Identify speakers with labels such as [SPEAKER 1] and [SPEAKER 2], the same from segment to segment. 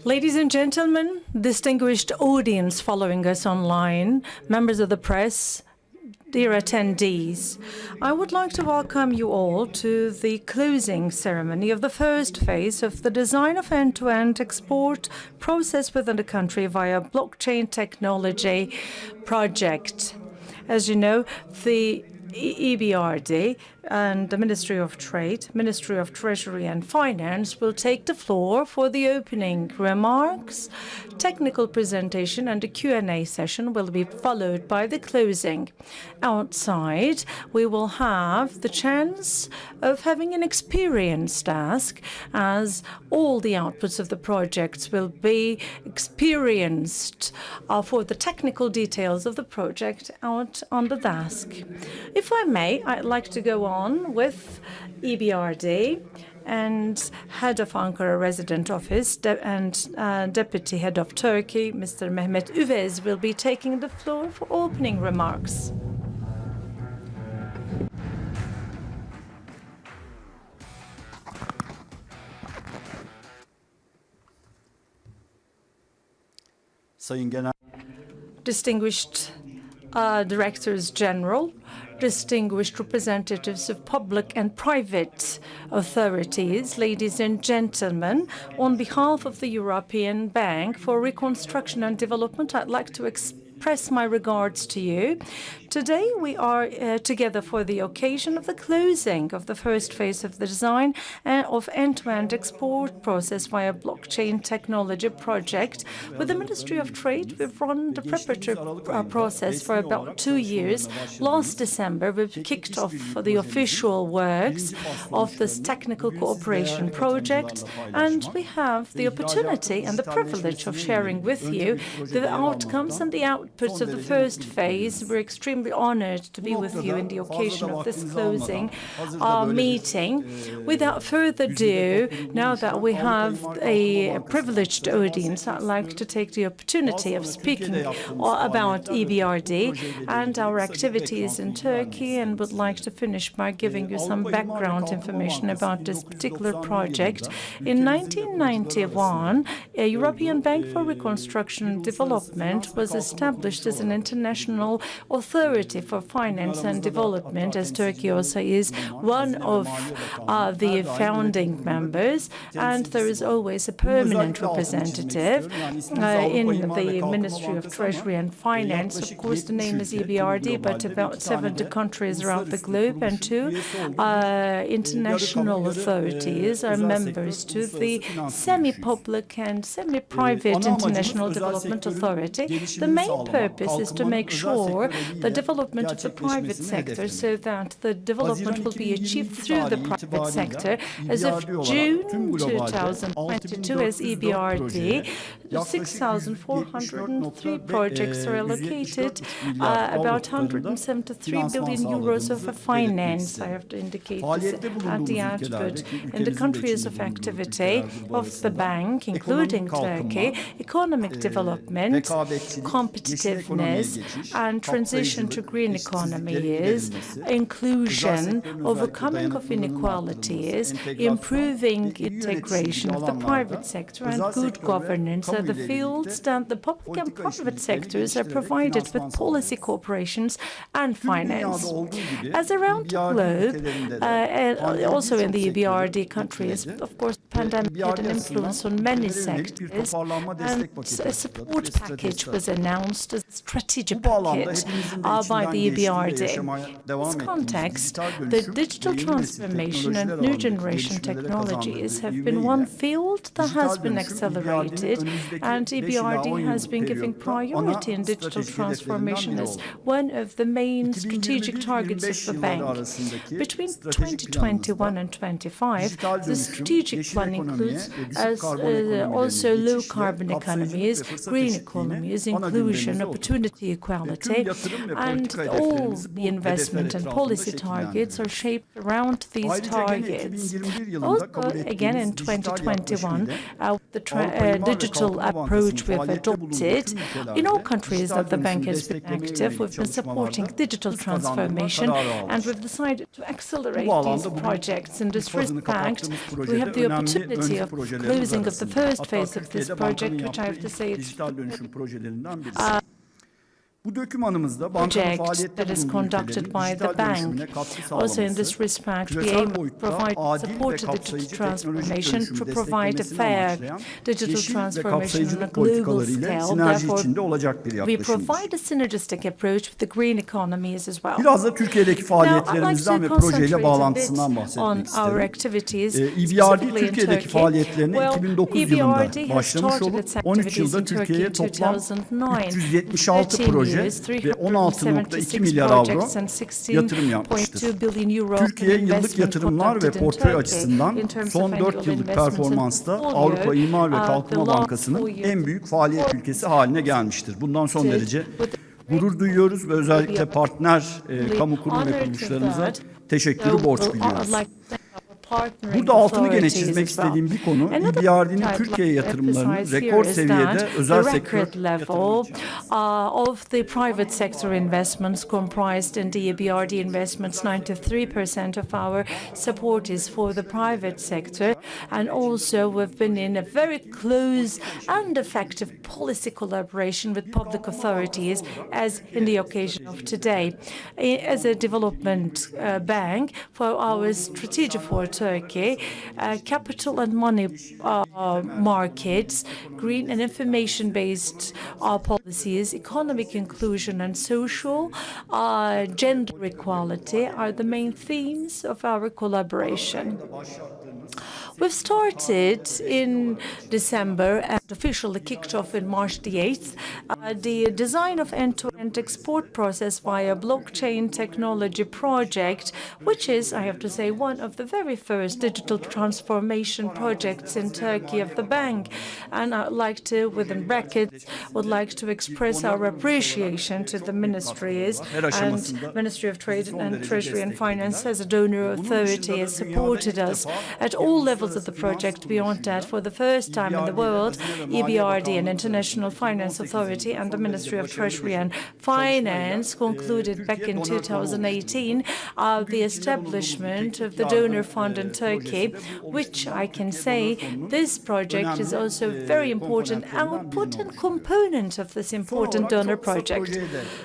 [SPEAKER 1] Ladies and gentlemen, distinguished audience following us online, members of the press, dear attendees, I would like to welcome you all to the closing ceremony of the first phase of the design of end-to-end export process within the country via blockchain technology project. As you know, the EBRD and the Ministry of Trade, Ministry of Treasury and Finance will take the floor for the opening remarks. Technical presentation and a Q&A session will be followed by the closing. Outside, we will have the chance of having an experienced task, as all the outputs of the projects will be experienced for the technical details of the project out on the desk. If I may, I'd like to go on with EBRD and Head of Ankara Resident Office and Deputy Head of Turkey, Mr. Mehmet Üvez, will be taking the floor for opening remarks. Distinguished Directors General, distinguished representatives of public and private authorities, ladies and gentlemen, on behalf of the European Bank for Reconstruction and Development, I'd like to express my regards to you. Today we are together for the occasion of the closing of the first phase of the design of end-to-end export process via blockchain technology project. With the Ministry of Trade, we've run the preparatory process for about 2 years. Last December, we kicked off the official works of this technical cooperation project, and we have the opportunity and the privilege of sharing with you the outcomes and the outputs of the first phase. We're extremely honored to be with you in the occasion of this closing meeting. Without further ado, now that we have a privileged audience, I'd like to take the opportunity of speaking about EBRD and our activities in Turkey, and would like to finish by giving you some background information about this particular project. In 1991, a European Bank for Reconstruction and Development was established as an international authority for finance and development, as Turkey also is one of the founding members, and there is always a permanent representative in the Ministry of Treasury and Finance. Of course, the name is EBRD, but about 70 countries around the globe and 2 international authorities are members to the semi-public and semi-private International Development Authority. The main purpose is to make sure the development of the private sector, so that the development will be achieved through the private sector. As of June 2022, as EBRD, 6,403 projects are allocated, about 173 billion euros of finance. I have to indicate this at the output. In the countries of activity of the bank, including Turkey, economic development, competitiveness, and transition to green economies, inclusion, overcoming of inequalities, improving integration of the private sector, and good governance are the fields that the public and private sectors are provided with policy cooperations and finance. As around the globe, also in the EBRD countries, of course, the pandemic had an influence on many sectors, and a support package was announced, a strategic package by the EBRD. In this context, the digital transformation and new generation technologies have been one field that has been accelerated, and EBRD has been giving priority in digital transformation as one of the main strategic targets of the bank. Between 2021 and 2025, the strategic plan includes also low-carbon economies, green economies, inclusion, opportunity equality, and all the investment and policy targets are shaped around these targets. Also, again in 2021, the digital approach we've adopted in all countries that the bank has been active. We've been supporting digital transformation, and we've decided to accelerate these projects. In this respect, we have the opportunity opportunity of closing of the first phase of this project, which I have to say it's
[SPEAKER 2] Bu dokümanımızda bankanın faaliyette bulunduğu ülkelerin dijital dönüşümüne katkı sağlaması, küresel boyutta adil ve kapsayıcı teknolojik dönüşümü desteklemesini amaçlayan yeşil ve kapsayıcılık politikalarıyla sinerji içinde olacak bir yaklaşımdır. Biraz da Türkiye'deki faaliyetlerimizden ve projeyle bağlantısından bahsetmek isterim. EBRD Türkiye'deki faaliyetlerini 2009 yılında başlamış olup 13 yılda Türkiye'ye toplam 376 proje ve 16,2 milyar avro yatırım yapmıştır. Türkiye yıllık yatırımlar ve portföy açısından son 4 yıllık performansta Avrupa İmar ve Kalkınma Bankası'nın en büyük faaliyet ülkesi haline gelmiştir. Bundan son derece gurur duyuyoruz ve özellikle partner kamu kurum ve kuruluşlarımıza teşekkürü borç biliyoruz. Burada altını gene çizmek istediğim bir konu, EBRD'nin Türkiye yatırımlarının rekor seviyede özel sektör yatırımı
[SPEAKER 1] of the private sector investments comprised in the EBRD investments. 93% of our support is for the private sector, and also we've been in a very close and effective policy collaboration with public authorities, as in the occasion of today. As a development bank for our strategy for Turkey, capital and money markets, green and information-based policies, economic inclusion and social, gender equality are the main themes of our collaboration. We've started in December and officially kicked off in March the 8th the design of end-to-end export process via blockchain technology project, which is, I have to say, one of the very first digital transformation projects in Turkey of the bank. And I'd like to, within brackets, would like to express our appreciation to the ministries and Ministry of Trade and Treasury and Finance as a donor authority has supported us at all levels of the project. Beyond that, for the first time in the world, EBRD, an International Finance Authority, and the Ministry of Treasury and Finance concluded back in 2018 the establishment of the donor fund in Turkey, which I can say this project is also a very important component of this important donor project.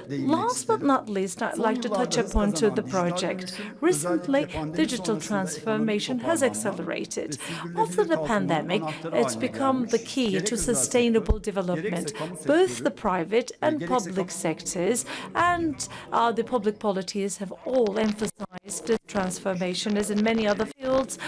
[SPEAKER 1] Last but not least, I'd like to touch upon to the project. Recently, digital transformation has accelerated. After the pandemic, it's become the key to sustainable development. Both the private and public sectors and the public policies have all emphasized this transformation, as in many other fields.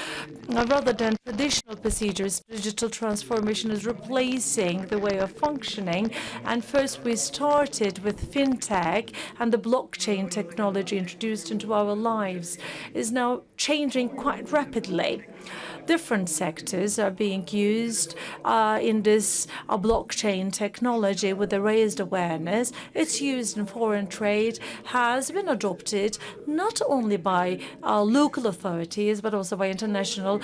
[SPEAKER 1] Rather than traditional procedures, digital transformation is replacing the way of functioning. And first, we started with fintech, and the blockchain technology introduced into our lives is now changing quite rapidly. Different sectors are being used in this blockchain technology with a raised awareness. Its use in foreign trade has been adopted not only by local authorities but also by international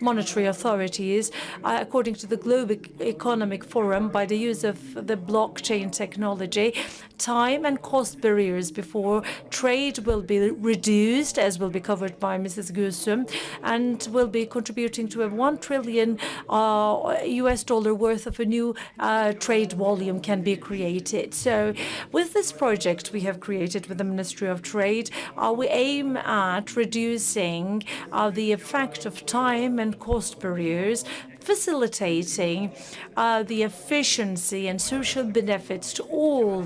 [SPEAKER 1] monetary authorities. According to the Global Economic Forum, by the use of the blockchain technology, time and cost barriers before trade will be reduced, as will be covered by Mrs. Gülsüm, and will be contributing to a $1 trillion US dollar worth of a new trade volume can be created. So with this project we have created with the Ministry of Trade, we aim at reducing the effect of time and cost barriers, facilitating the efficiency and social benefits to all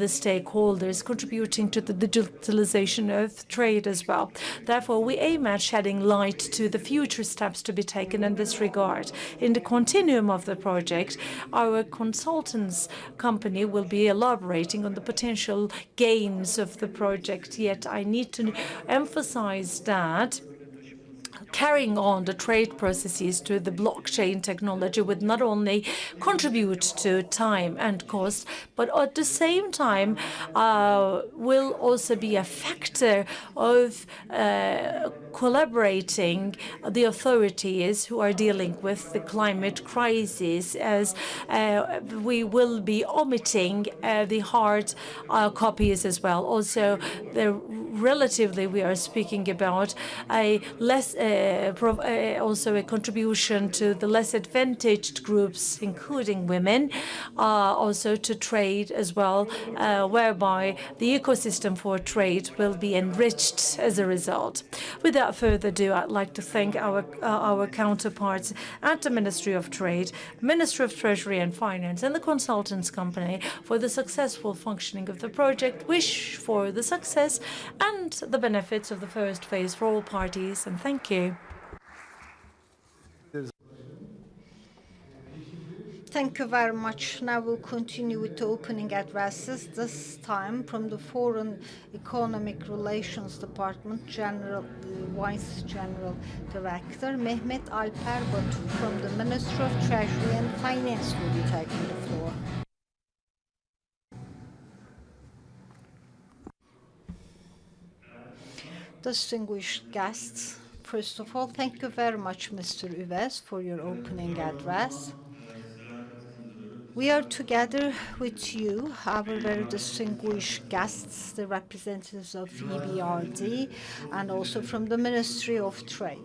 [SPEAKER 1] the stakeholders, contributing to the digitalization of trade as well. Therefore, we aim at shedding light to the future steps to be taken in this regard. In the continuum of the project, our consultants company will be elaborating on the potential gains of the project. Yet I need to emphasize that carrying on the trade processes to the blockchain technology would not only contribute to time and cost, but at the same time will also be a factor of collaborating the authorities who are dealing with the climate crisis, as we will be omitting the hard copies as well. Also, relatively we are speaking about a less also a contribution to the less advantaged groups, including women, also to trade as well, whereby the ecosystem for trade will be enriched as a result. Without further ado, I'd like to thank our counterparts at the Ministry of Trade, Ministry of Treasury and Finance, and the consultants company for the successful functioning of the project. Wish for the success and the benefits of the first phase for all parties, and thank you.
[SPEAKER 3] Thank you very much. Now we'll continue with the opening addresses, this time from the Foreign Economic Relations Department, Vice General Director Mehmet Alper Batu from the Ministry of Treasury and Finance will be taking the floor. Distinguished guests, first of all, thank you very much, Mr. Üves, for your opening address. We are together with you, our very distinguished guests, the representatives of EBRD and also from the Ministry of Trade.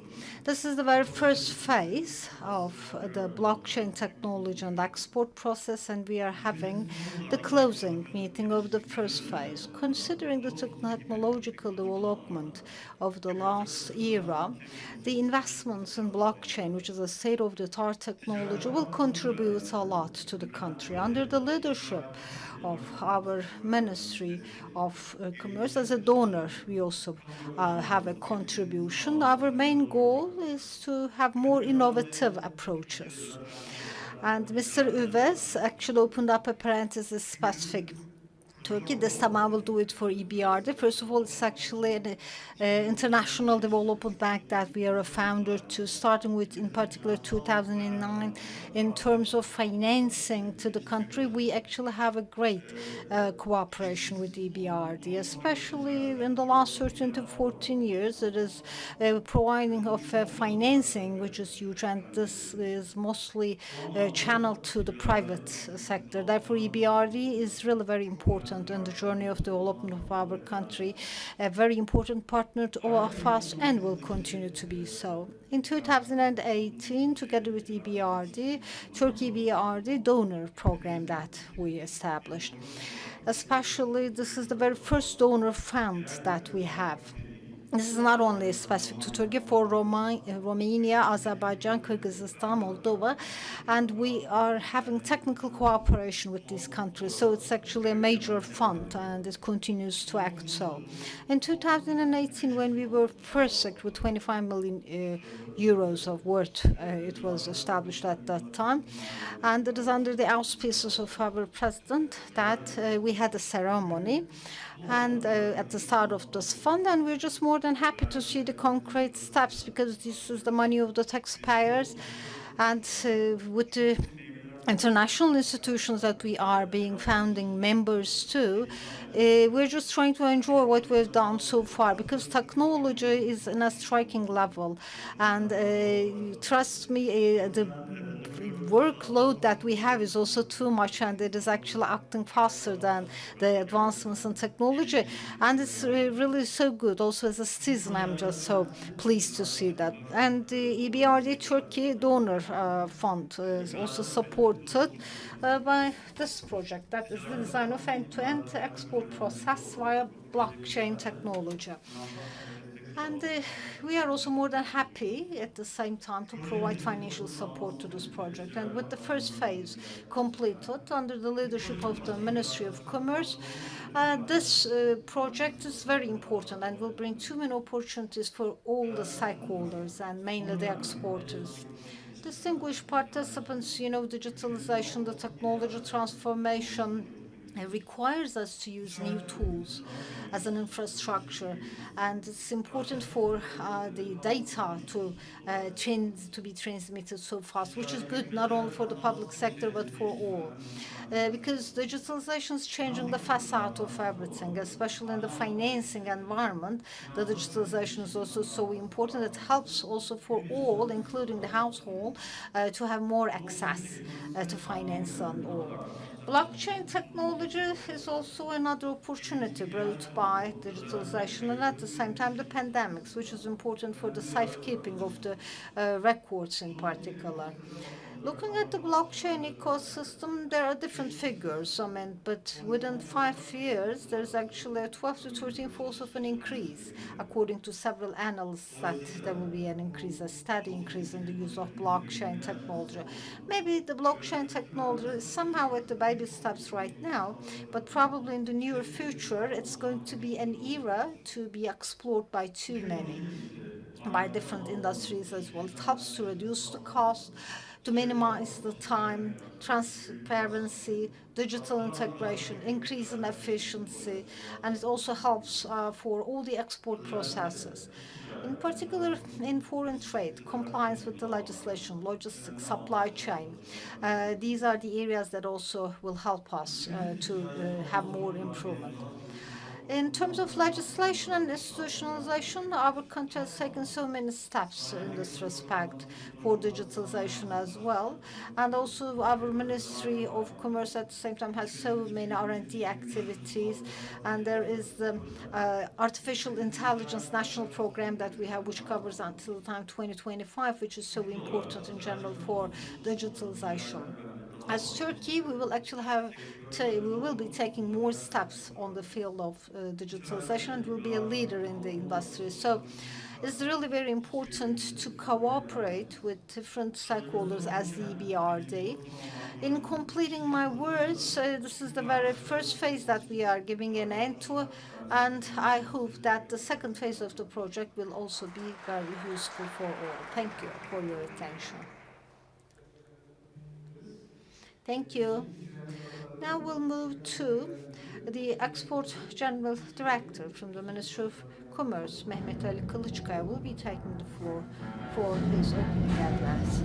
[SPEAKER 3] This is the very first phase of the blockchain technology and export process, and we are having the closing meeting of the first phase. Considering the technological development of the last era, the investments in blockchain, which is a state-of-the-art technology, will contribute a lot to the country. Under the leadership of our Ministry of Commerce, as a donor, we also have a contribution. Our main goal is to have more innovative approaches. And Mr. Üves actually opened up a parenthesis specific Turkey. This time I will do it for EBRD. First of all, it's actually an international development bank that we are a founder to, starting with, in particular, 2009. In terms of financing to the country, we actually have a great cooperation with EBRD, especially in the last 13 to 14 years. It is providing of financing, which is huge, and this is mostly channeled to the private sector. Therefore, EBRD is really very important in the journey of development of our country, a very important partner of us, and will continue to be so. In 2018, together with EBRD, Turkey EBRD donor program that we established. Especially, this is the very first donor fund that we have. This is not only specific to Turkey, for Romania, Azerbaijan, Kyrgyzstan, Moldova, and we are having technical cooperation with these countries. So it's actually a major fund, and it continues to act so. In 2018, when we were first with 25 million euros of worth, it was established at that time, and it is under the auspices of our president that we had a ceremony and at the start of this fund, and we're just more than happy to see the concrete steps, because this is the money of the taxpayers, and with the international institutions that we are being founding members to, we're just trying to enjoy what we've done so far, because technology is in a striking level, and trust me, the workload that we have is also too much, and it is actually acting faster than the advancements in technology, and it's really so good. Also, as a citizen, I'm just so pleased to see that. And the EBRD Turkey donor fund is also supported by this project, that is the design of end-to-end export process via blockchain technology. And we are also more than happy at the same time to provide financial support to this project. And with the first phase completed under the leadership of the Ministry of Commerce, this project is very important and will bring too many opportunities for all the stakeholders and mainly the exporters. Distinguished participants, you know, digitalization, the technology transformation requires us to use new tools as an infrastructure, and it's important for the data to be transmitted so fast, which is good not only for the public sector but for all, because digitalization is changing the facade of everything, especially in the financing environment. The digitalization is also so important. It helps also for all, including the household, to have more access to finance on all. Blockchain technology is also another opportunity brought by digitalization and at the same time the pandemics, which is important for the safekeeping of the records in particular. Looking at the blockchain ecosystem, there are different figures. But within 5 years, there's actually a 12 to 13-fold of an increase, according to several analysts, that there will be an increase, a steady increase in the use of blockchain technology. Maybe the blockchain technology is somehow at the baby steps right now, but probably in the near future, it's going to be an era to be explored by too many, by different industries as well. It helps to reduce the cost, to minimize the time, transparency, digital integration, increase in efficiency, and it also helps for all the export processes. In particular, in foreign trade, compliance with the legislation, logistics, supply chain. These are the areas that also will help us to have more improvement. In terms of legislation and institutionalization, our country has taken so many steps in this respect for digitalization as well. And also our Ministry of Commerce at the same time has so many R&D activities. And there is the Artificial Intelligence National Program that we have, which covers until the time 2025, which is so important in general for digitalization. As Turkey, we will actually we will be taking more steps on the field of digitalization and will be a leader in the industry. So it's really very important to cooperate with different stakeholders as the EBRD. In completing my words, this is the very first phase that we are giving an end to, and I hope that the second phase of the project will also be very useful for all. Thank you for your attention. Thank you. Now we'll move to the Export General Director from the Ministry of Commerce, Mehmet Ali Kılıçkaya, will be taking the floor for his opening address.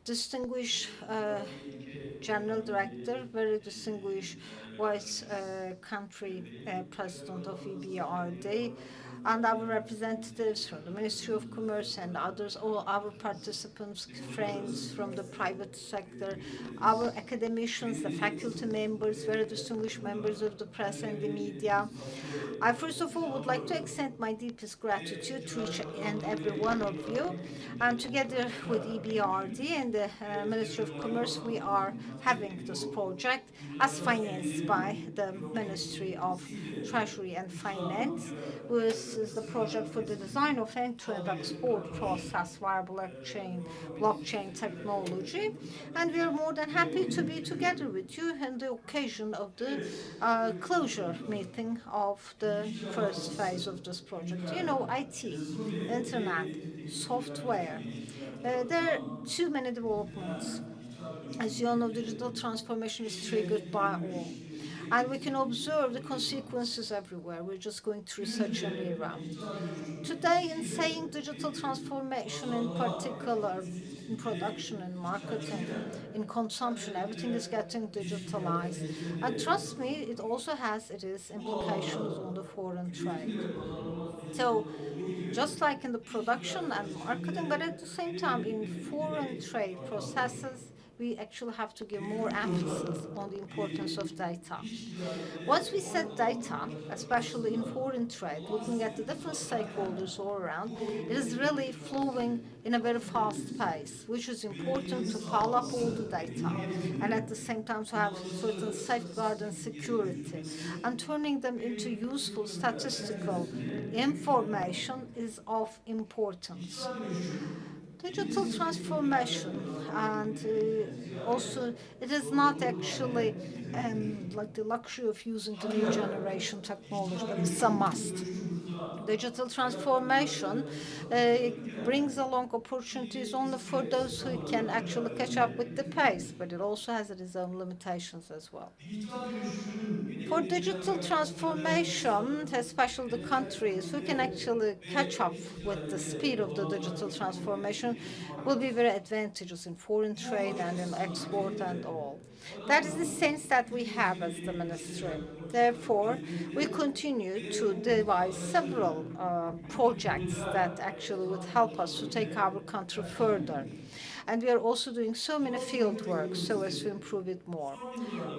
[SPEAKER 3] Distinguished General Director, very distinguished Vice Country President of EBRD, and our representatives from the Ministry of Commerce and others, all our participants, friends from the private sector, our academicians, the faculty members, very distinguished members of the press and the media. I first of all would like to extend my deepest gratitude to each and every one of you. And together with EBRD and the Ministry of Commerce, we are having this project as financed by the Ministry of Treasury and Finance. This is the project for the design of end-to-end export process via blockchain technology. And we are more than happy to be together with you on the occasion of the closure meeting of the first phase of this project. You know, IT, internet, software, there are too many developments. As you all know, digital transformation is triggered by all. And we can observe the consequences everywhere. We're just going through such an era. Today, in saying digital transformation in particular, in production and marketing, in consumption, everything is getting digitalized. And trust me, it also has its implications on the foreign trade. So just like in the production and marketing, but at the same time in foreign trade processes, we actually have to give more emphasis on the importance of data. Once we set data, especially in foreign trade, looking at the different stakeholders all around, it is really flowing in a very fast pace, which is important to pile up all the data and at the same time to have certain safeguard and security. And turning them into useful statistical information is of importance. Digital transformation, and also it is not actually like the luxury of using the new generation technology, but it's a must. Digital transformation brings along opportunities only for those who can actually catch up with the pace, but it also has its own limitations as well. For digital transformation, especially the countries who can actually catch up with the speed of the digital transformation, will be very advantageous in foreign trade and in export and all. That is the sense that we have as the ministry. Therefore, we continue to devise several projects that actually would help us to take our country further. And we are also doing so many field work so as to improve it more.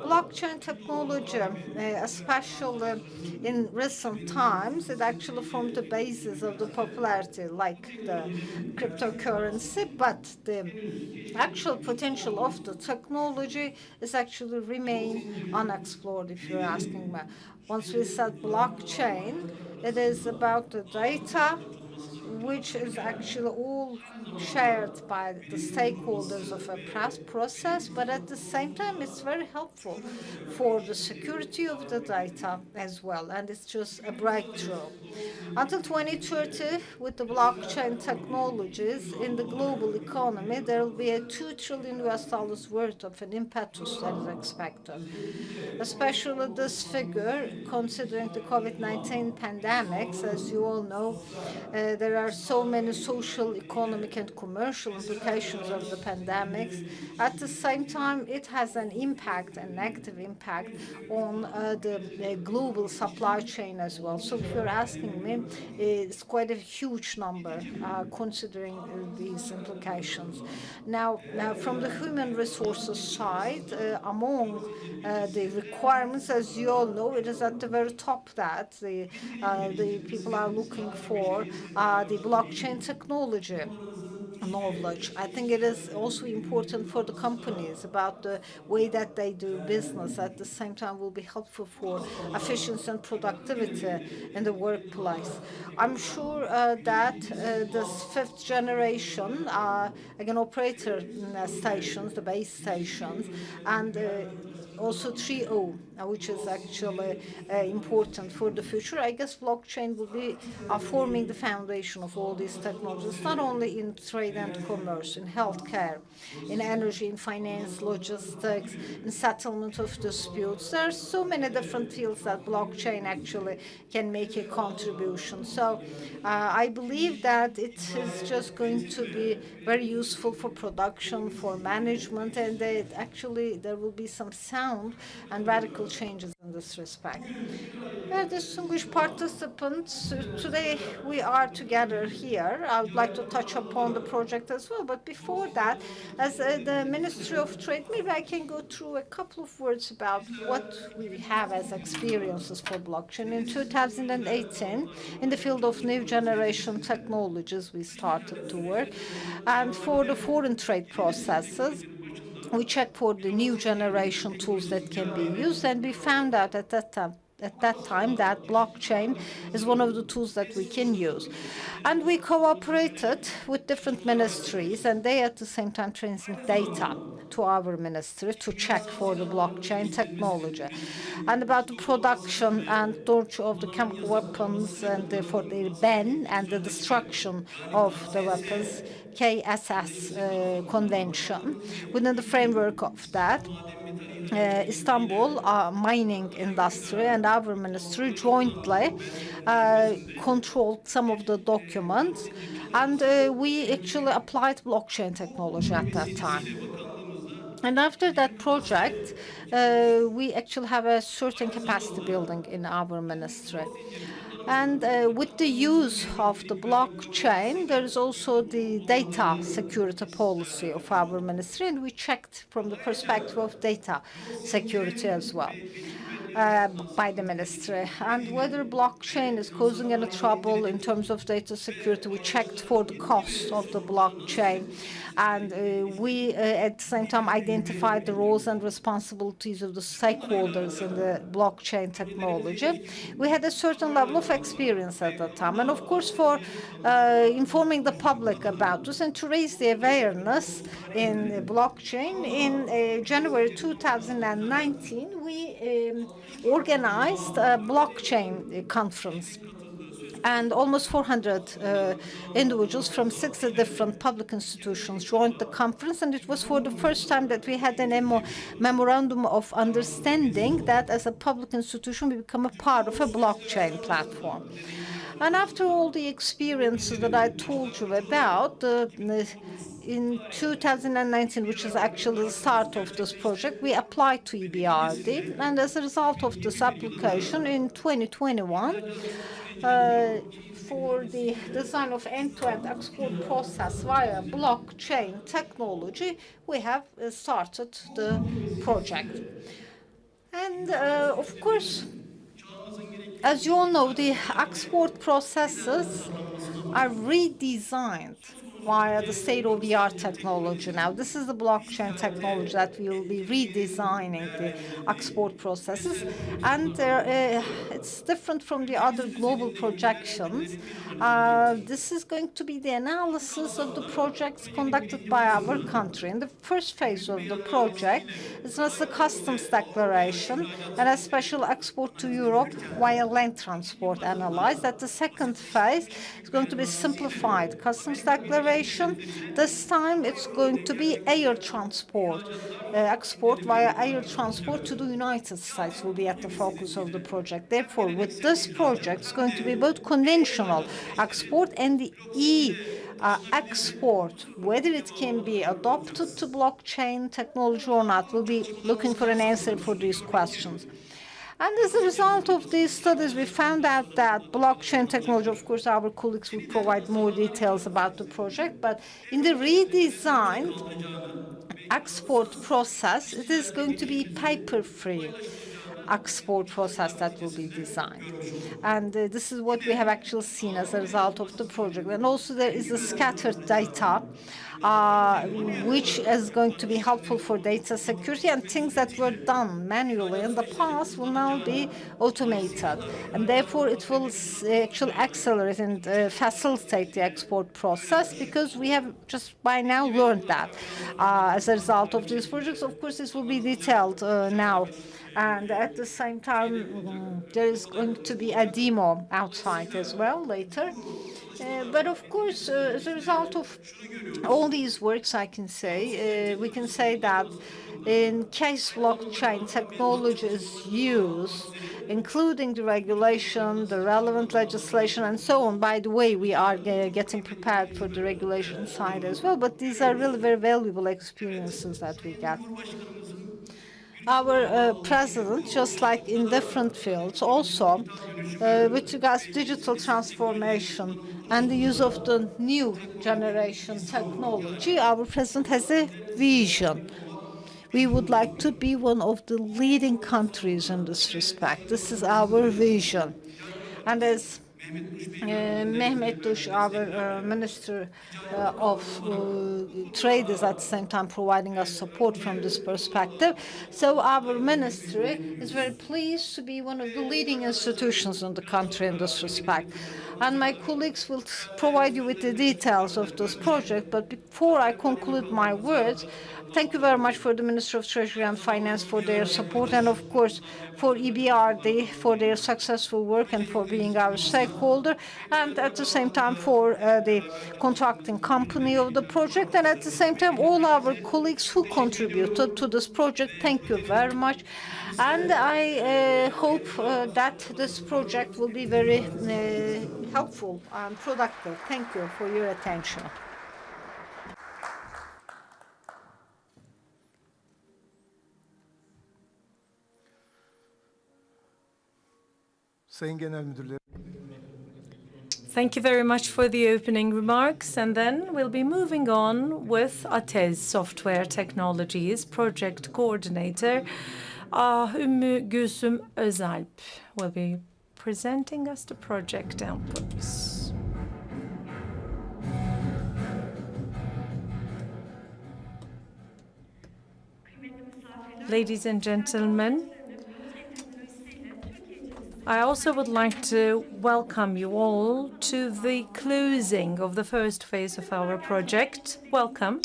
[SPEAKER 3] Blockchain technology, especially in recent times, it actually formed the basis of the popularity like the cryptocurrency, but the actual potential of the technology is actually remain unexplored, if you're asking me. Once we said blockchain, it is about the data which is actually all shared by the stakeholders of a process, but at the same time, it's very helpful for the security of the data as well, and it's just a breakthrough. Until 2030, with the blockchain technologies in the global economy, there will be a $2 trillion worth of an impetus that is expected. Especially this figure, considering the COVID-19 pandemics, as you all know, there are so many social, economic, and commercial implications of the pandemics. At the same time, it has an impact, a negative impact, on the global supply chain as well. So if you're asking me, it's quite a huge number considering these implications. Now, from the human resources side, among the requirements, as you all know, it is at the very top that the people are looking for the blockchain technology knowledge. I think it is also important for the companies about the way that they do business. At the same time, will be helpful for efficiency and productivity in the workplace. I'm sure that this fifth generation, again, operator stations, the base stations, and also 3.0, which is actually important for the future. I guess blockchain will be forming the foundation of all these technologies, not only in trade and commerce, in healthcare, in energy, in finance, logistics, in settlement of disputes. There are so many different fields that blockchain actually can make a contribution. So I believe that it is just going to be very useful for production, for management, and that actually there will be some sound and radical changes in this respect. Distinguished participants, today we are together here. I would like to touch upon the project as well. But before that, as the Ministry of Trade, maybe I can go through a couple of words about what we have as experiences for blockchain. In 2018, in the field of new generation technologies, we started to work. And for the foreign trade processes, we checked for the new generation tools that can be used, and we found out at that time that blockchain is one of the tools that we can use. And we cooperated with different ministries, and they at the same time transmit data to our ministry to check for the blockchain technology. And about the production and storage of the chemical weapons and for the ban and the destruction of the weapons, KSS convention. Within the framework of that, Istanbul mining industry and our ministry jointly controlled some of the documents, and we actually applied blockchain technology at that time. And after that project, we actually have a certain capacity building in our ministry. And with the use of the blockchain, there is also the data security policy of our ministry, and we checked from the perspective of data security as well. By the ministry, and whether blockchain is causing any trouble in terms of data security. We checked for the cost of the blockchain, and we at the same time identified the roles and responsibilities of the stakeholders in the blockchain technology. We had a certain level of experience at that time, and of course for informing the public about this and to raise the awareness in blockchain, in January 2019 we organized a blockchain conference And almost 400 individuals from 6 different public institutions joined the conference, and it was for the first time that we had a memorandum of understanding that as a public institution we become a part of a blockchain platform. And after all the experiences that I told you about, in 2019, which is actually the start of this project, we applied to EBRD, and as a result of this application in 2021, for the design of end-to-end export process via blockchain technology, we have started the project. And of course, as you all know, the export processes are redesigned via the state-of-the-art technology. Now, this is the blockchain technology that we will be redesigning the export processes, and it's different from the other global projections. This is going to be the analysis of the projects conducted by our country. In the first phase of the project, it was the customs declaration and a special export to Europe via land transport analyzed. At the second phase, it's going to be simplified customs declaration. This time it's going to be air transport. Export via air transport to the United States will be at the focus of the project. Therefore, with this project, it's going to be both conventional export and the export. Whether it can be adopted to blockchain technology or not, we'll be looking for an answer for these questions. And as a result of these studies, we found out that blockchain technology, of course, our colleagues will provide more details about the project, but in the redesigned export process, it is going to be paper-free export process that will be designed. And this is what we have actually seen as a result of the project. And also there is a scattered data, which is going to be helpful for data security, and things that were done manually in the past will now be automated. And therefore it will actually accelerate and facilitate the export process, because we have just by now learned that as a result of these projects. Of course, this will be detailed now. And at the same time, there is going to be a demo outside as well later. But of course, as a result of all these works, I can say, we can say that in case blockchain technology is used, including the regulation, the relevant legislation, and so on. By the way, we are getting prepared for the regulation side as well, but these are really very valuable experiences that we get. Our president, just like in different fields, also with regards to digital transformation and the use of the new generation technology, our president has a vision. We would like to be one of the leading countries in this respect. This is our vision. And as Mehmet Duş, our Minister of Trade, is at the same time providing us support from this perspective. So our ministry is very pleased to be one of the leading institutions in the country in this respect. And my colleagues will provide you with the details of this project. But before I conclude my words, thank you very much for the Ministry of Treasury and Finance for their support, and of course for EBRD for their successful work and for being our stakeholder, and at the same time for the contracting company of the project, and at the same time all our colleagues who contributed to this project. Thank you very much. And I hope that this project will be very helpful and productive. Thank you for your attention.
[SPEAKER 4] Sayın Genel Müdürler.
[SPEAKER 1] Thank you very much for the opening remarks, and then we'll be moving on with ATEZ Software Technologies Project Coordinator Ümmü Gülsüm Özalp will be presenting us the project outputs. Ladies and gentlemen, I also would like to welcome you all to the closing of the first phase of our project. Welcome.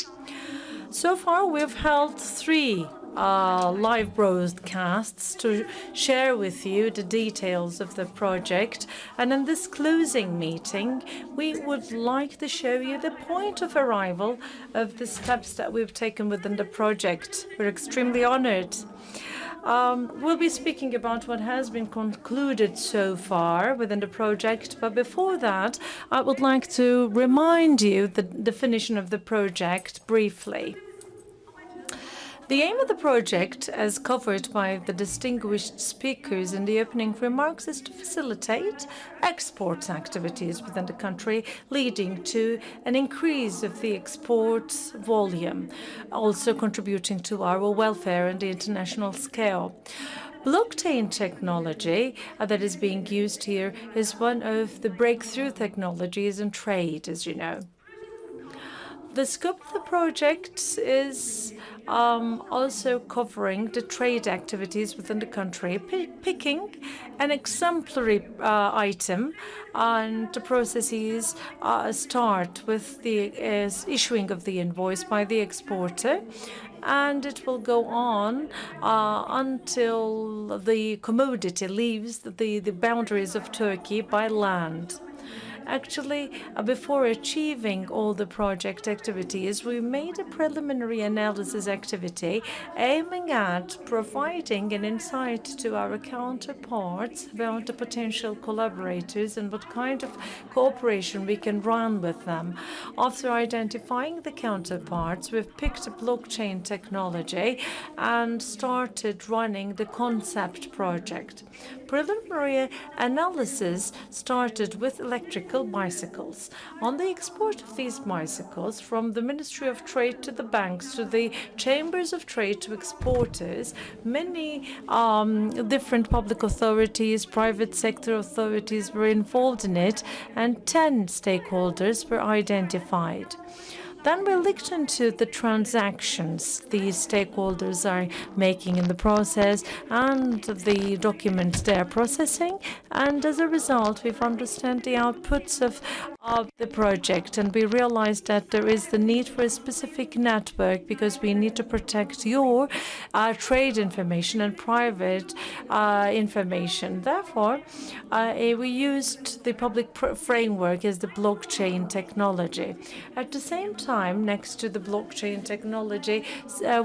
[SPEAKER 1] So far, we've held 3 live broadcasts to share with you the details of the project. And in this closing meeting, we would like to show you the point of arrival of the steps that we've taken within the project. We're extremely honored. We'll be speaking about what has been concluded so far within the project, but before that, I would like to remind you the definition of the project briefly. The aim of the project, as covered by the distinguished speakers in the opening remarks, is to facilitate export activities within the country, leading to an increase of the export volume, also contributing to our welfare on the international scale. Blockchain technology that is being used here is one of the breakthrough technologies in trade, as you know. The scope of the project is also covering the trade activities within the country, picking an exemplary item, and the processes start with the issuing of the invoice by the exporter, and it will go on until the commodity leaves the boundaries of Turkey by land. Actually, before achieving all the project activities, we made a preliminary analysis activity aiming at providing an insight to our counterparts about the potential collaborators and what kind of cooperation we can run with them. After identifying the counterparts, we've picked a blockchain technology and started running the concept project. Preliminary analysis started with electrical bicycles. On the export of these bicycles from the Ministry of Trade to the banks to the chambers of trade to exporters, many different public authorities, private sector authorities were involved in it, and 10 stakeholders were identified. Then we looked into the transactions these stakeholders are making in the process and the documents they are processing. And as a result, we've understood the outputs of the project, and we realized that there is the need for a specific network because we need to protect your trade information and private information. Therefore, we used the public framework as the blockchain technology. At the same time, next to the blockchain technology,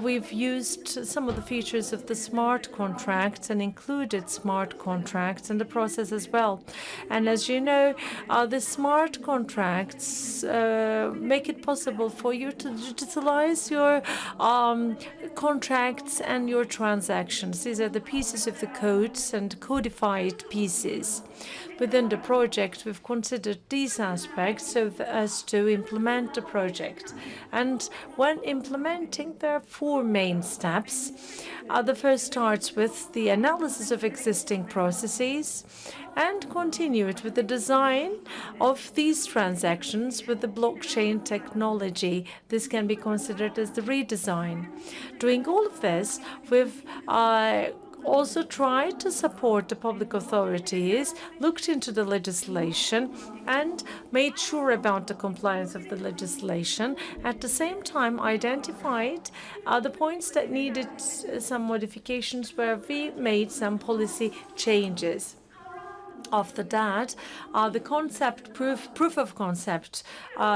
[SPEAKER 1] we've used some of the features of the smart contracts and included smart contracts in the process as well. And as you know, the smart contracts make it possible for you to digitalize your contracts and your transactions. These are the pieces of the codes and codified pieces. Within the project, we've considered these aspects so as to implement the project. And when implementing, there are 4 main steps. The first starts with the analysis of existing processes and continue it with the design of these transactions with the blockchain technology. This can be considered as the redesign. Doing all of this, we've also tried to support the public authorities, looked into the legislation, and made sure about the compliance of the legislation. At the same time, identified the points that needed some modifications where we made some policy changes. After that, the proof of concept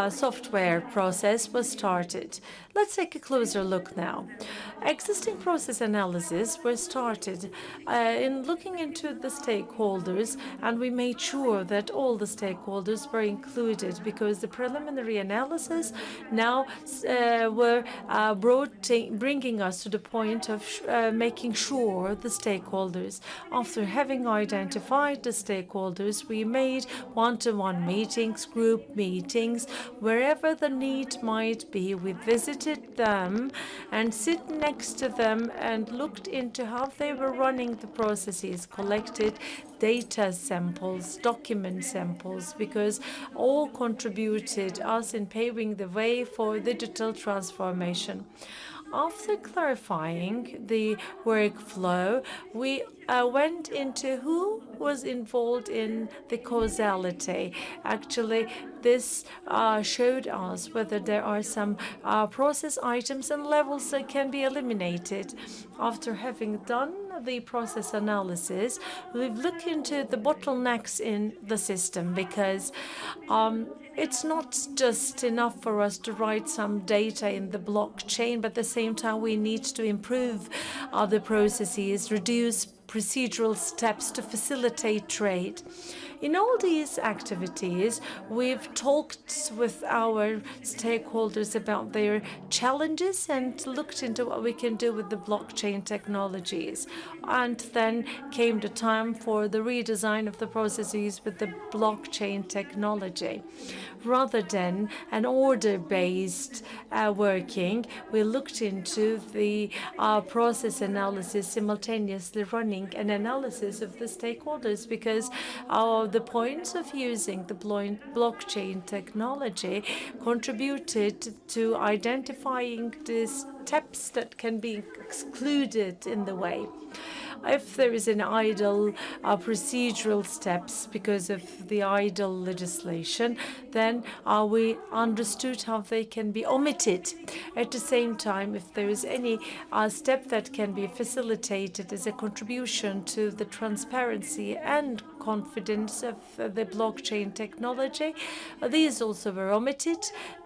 [SPEAKER 1] software process was started. Let's take a closer look now. Existing process analysis was started in looking into the stakeholders, and we made sure that all the stakeholders were included because the preliminary analysis now were bringing us to the point of making sure the stakeholders. After having identified the stakeholders, we made one-to-one meetings, group meetings, wherever the need might be. We visited them and sit next to them and looked into how they were running the processes, collected data samples, document samples, because all contributed us in paving the way for digital transformation. After clarifying the workflow, we went into who was involved in the causality. Actually, this showed us whether there are some process items and levels that can be eliminated. After having done the process analysis, we've looked into the bottlenecks in the system because it's not just enough for us to write some data in the blockchain, but at the same time we need to improve the processes, reduce procedural steps to facilitate trade. In all these activities, we've talked with our stakeholders about their challenges and looked into what we can do with the blockchain technologies. And then came the time for the redesign of the processes with the blockchain technology. Rather than an order-based working, we looked into the process analysis, simultaneously running an analysis of the stakeholders, because the points of using the blockchain technology contributed to identifying the steps that can be excluded in the way. If there is an idle procedural steps because of the idle legislation, then we understood how they can be omitted. At the same time, if there is any step that can be facilitated as a contribution to the transparency and confidence of the blockchain technology, these also were omitted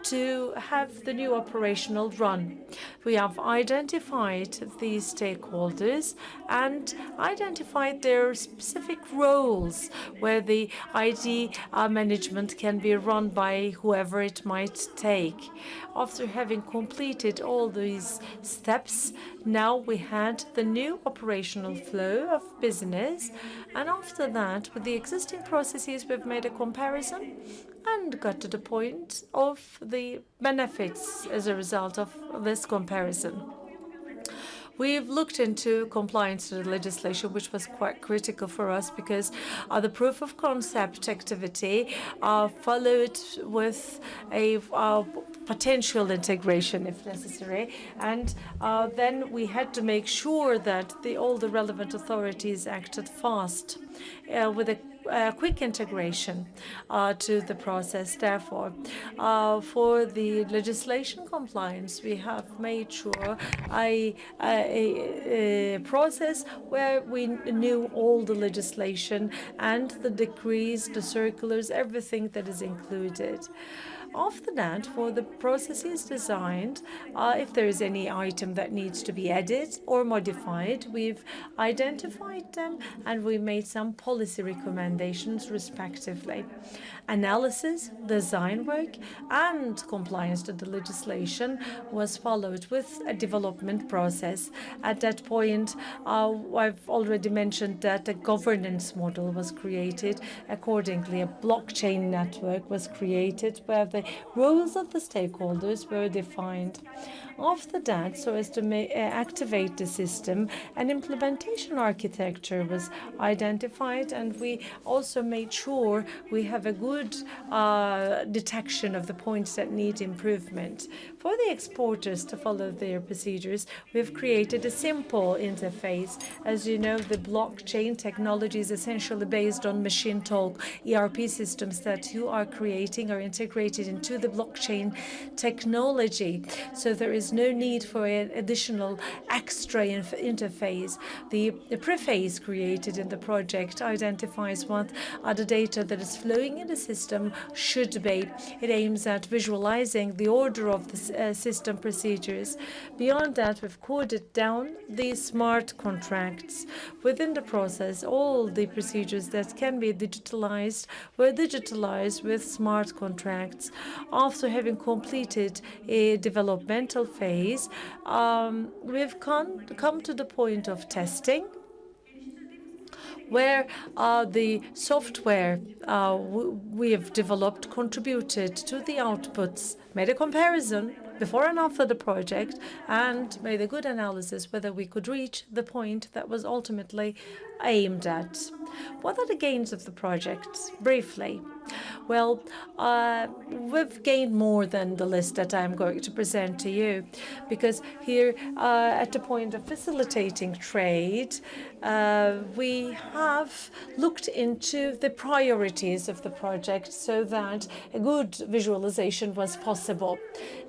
[SPEAKER 1] to have the new operational run. We have identified these stakeholders and identified their specific roles where the ID management can be run by whoever it might take. After having completed all these steps, now we had the new operational flow of business, and after that, with the existing processes, we've made a comparison and got to the point of the benefits as a result of this comparison. We've looked into compliance to the legislation, which was quite critical for us because the proof of concept activity followed with a potential integration if necessary. And then we had to make sure that all the relevant authorities acted fast with a quick integration to the process. Therefore, for the legislation compliance, we have made sure a process where we knew all the legislation and the decrees, the circulars, everything that is included. After that, for the processes designed, if there is any item that needs to be added or modified, we've identified them and we made some policy recommendations respectively. Analysis, design work, and compliance to the legislation was followed with a development process. At that point, I've already mentioned that a governance model was created. Accordingly, a blockchain network was created where the roles of the stakeholders were defined. After that, so as to activate the system, an implementation architecture was identified, and we also made sure we have a good detection of the points that need improvement. For the exporters to follow their procedures, we've created a simple interface. As you know, the blockchain technology is essentially based on machine talk. ERP systems that you are creating are integrated into the blockchain technology. So there is no need for an additional extra interface. The preface created in the project identifies what the data that is flowing in the system should be. It aims at visualizing the order of the system procedures. Beyond that, we've coded down the smart contracts. Within the process, all the procedures that can be digitalized were digitalized with smart contracts. After having completed a developmental phase, we've come to the point of testing, where the software we have developed contributed to the outputs, made a comparison before and after the project, and made a good analysis whether we could reach the point that was ultimately aimed at. What are the gains of the project? Briefly, Well, we've gained more than the list that I'm going to present to you, because here at the point of facilitating trade, we have looked into the priorities of the project so that a good visualization was possible.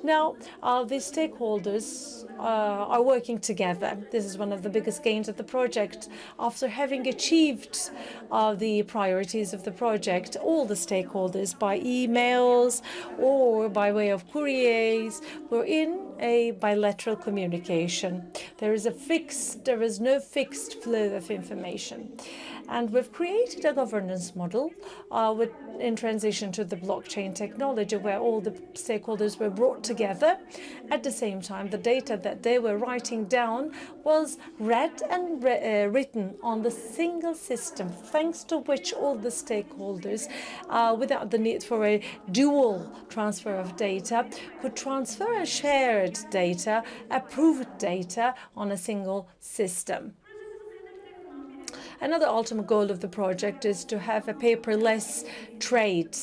[SPEAKER 1] Now, the stakeholders are working together. This is one of the biggest gains of the project. After having achieved the priorities of the project, all the stakeholders, by emails or by way of couriers, were in a bilateral communication. There is no fixed flow of information. And we've created a governance model in transition to the blockchain technology, where all the stakeholders were brought together. At the same time, the data that they were writing down was read and written on the single system, thanks to which all the stakeholders, without the need for a dual transfer of data, could transfer and shared data, approved data on a single system. Another ultimate goal of the project is to have a paperless trade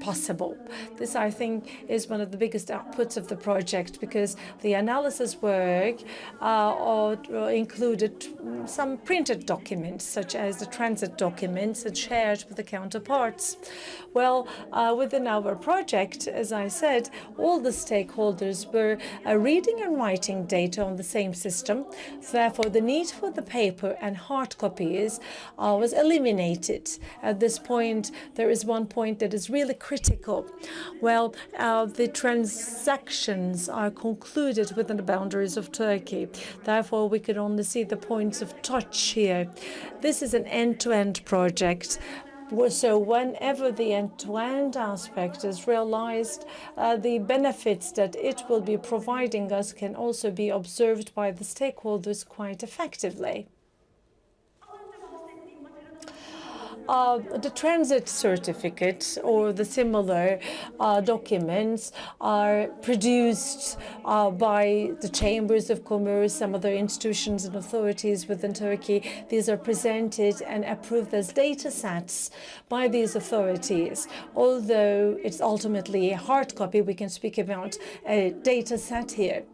[SPEAKER 1] possible. This, I think, is one of the biggest outputs of the project, because the analysis work included some printed documents, such as the transit documents, and shared with the counterparts. Well, within our project, as I said, all the stakeholders were reading and writing data on the same system. Therefore, the need for the paper and hard copies was eliminated. At this point, there is one point that is really critical. Well, the transactions are concluded within the boundaries of Turkey. Therefore, we could only see the points of touch here. This is an end-to-end project. So whenever the end-to-end aspect is realized, the benefits that it will be providing us can also be observed by the stakeholders quite effectively. The transit certificate or the similar documents are produced by the chambers of commerce, some other institutions and authorities within Turkey. These are presented and approved as data sets by these authorities. Although it's ultimately a hard copy, we can speak about a data set here.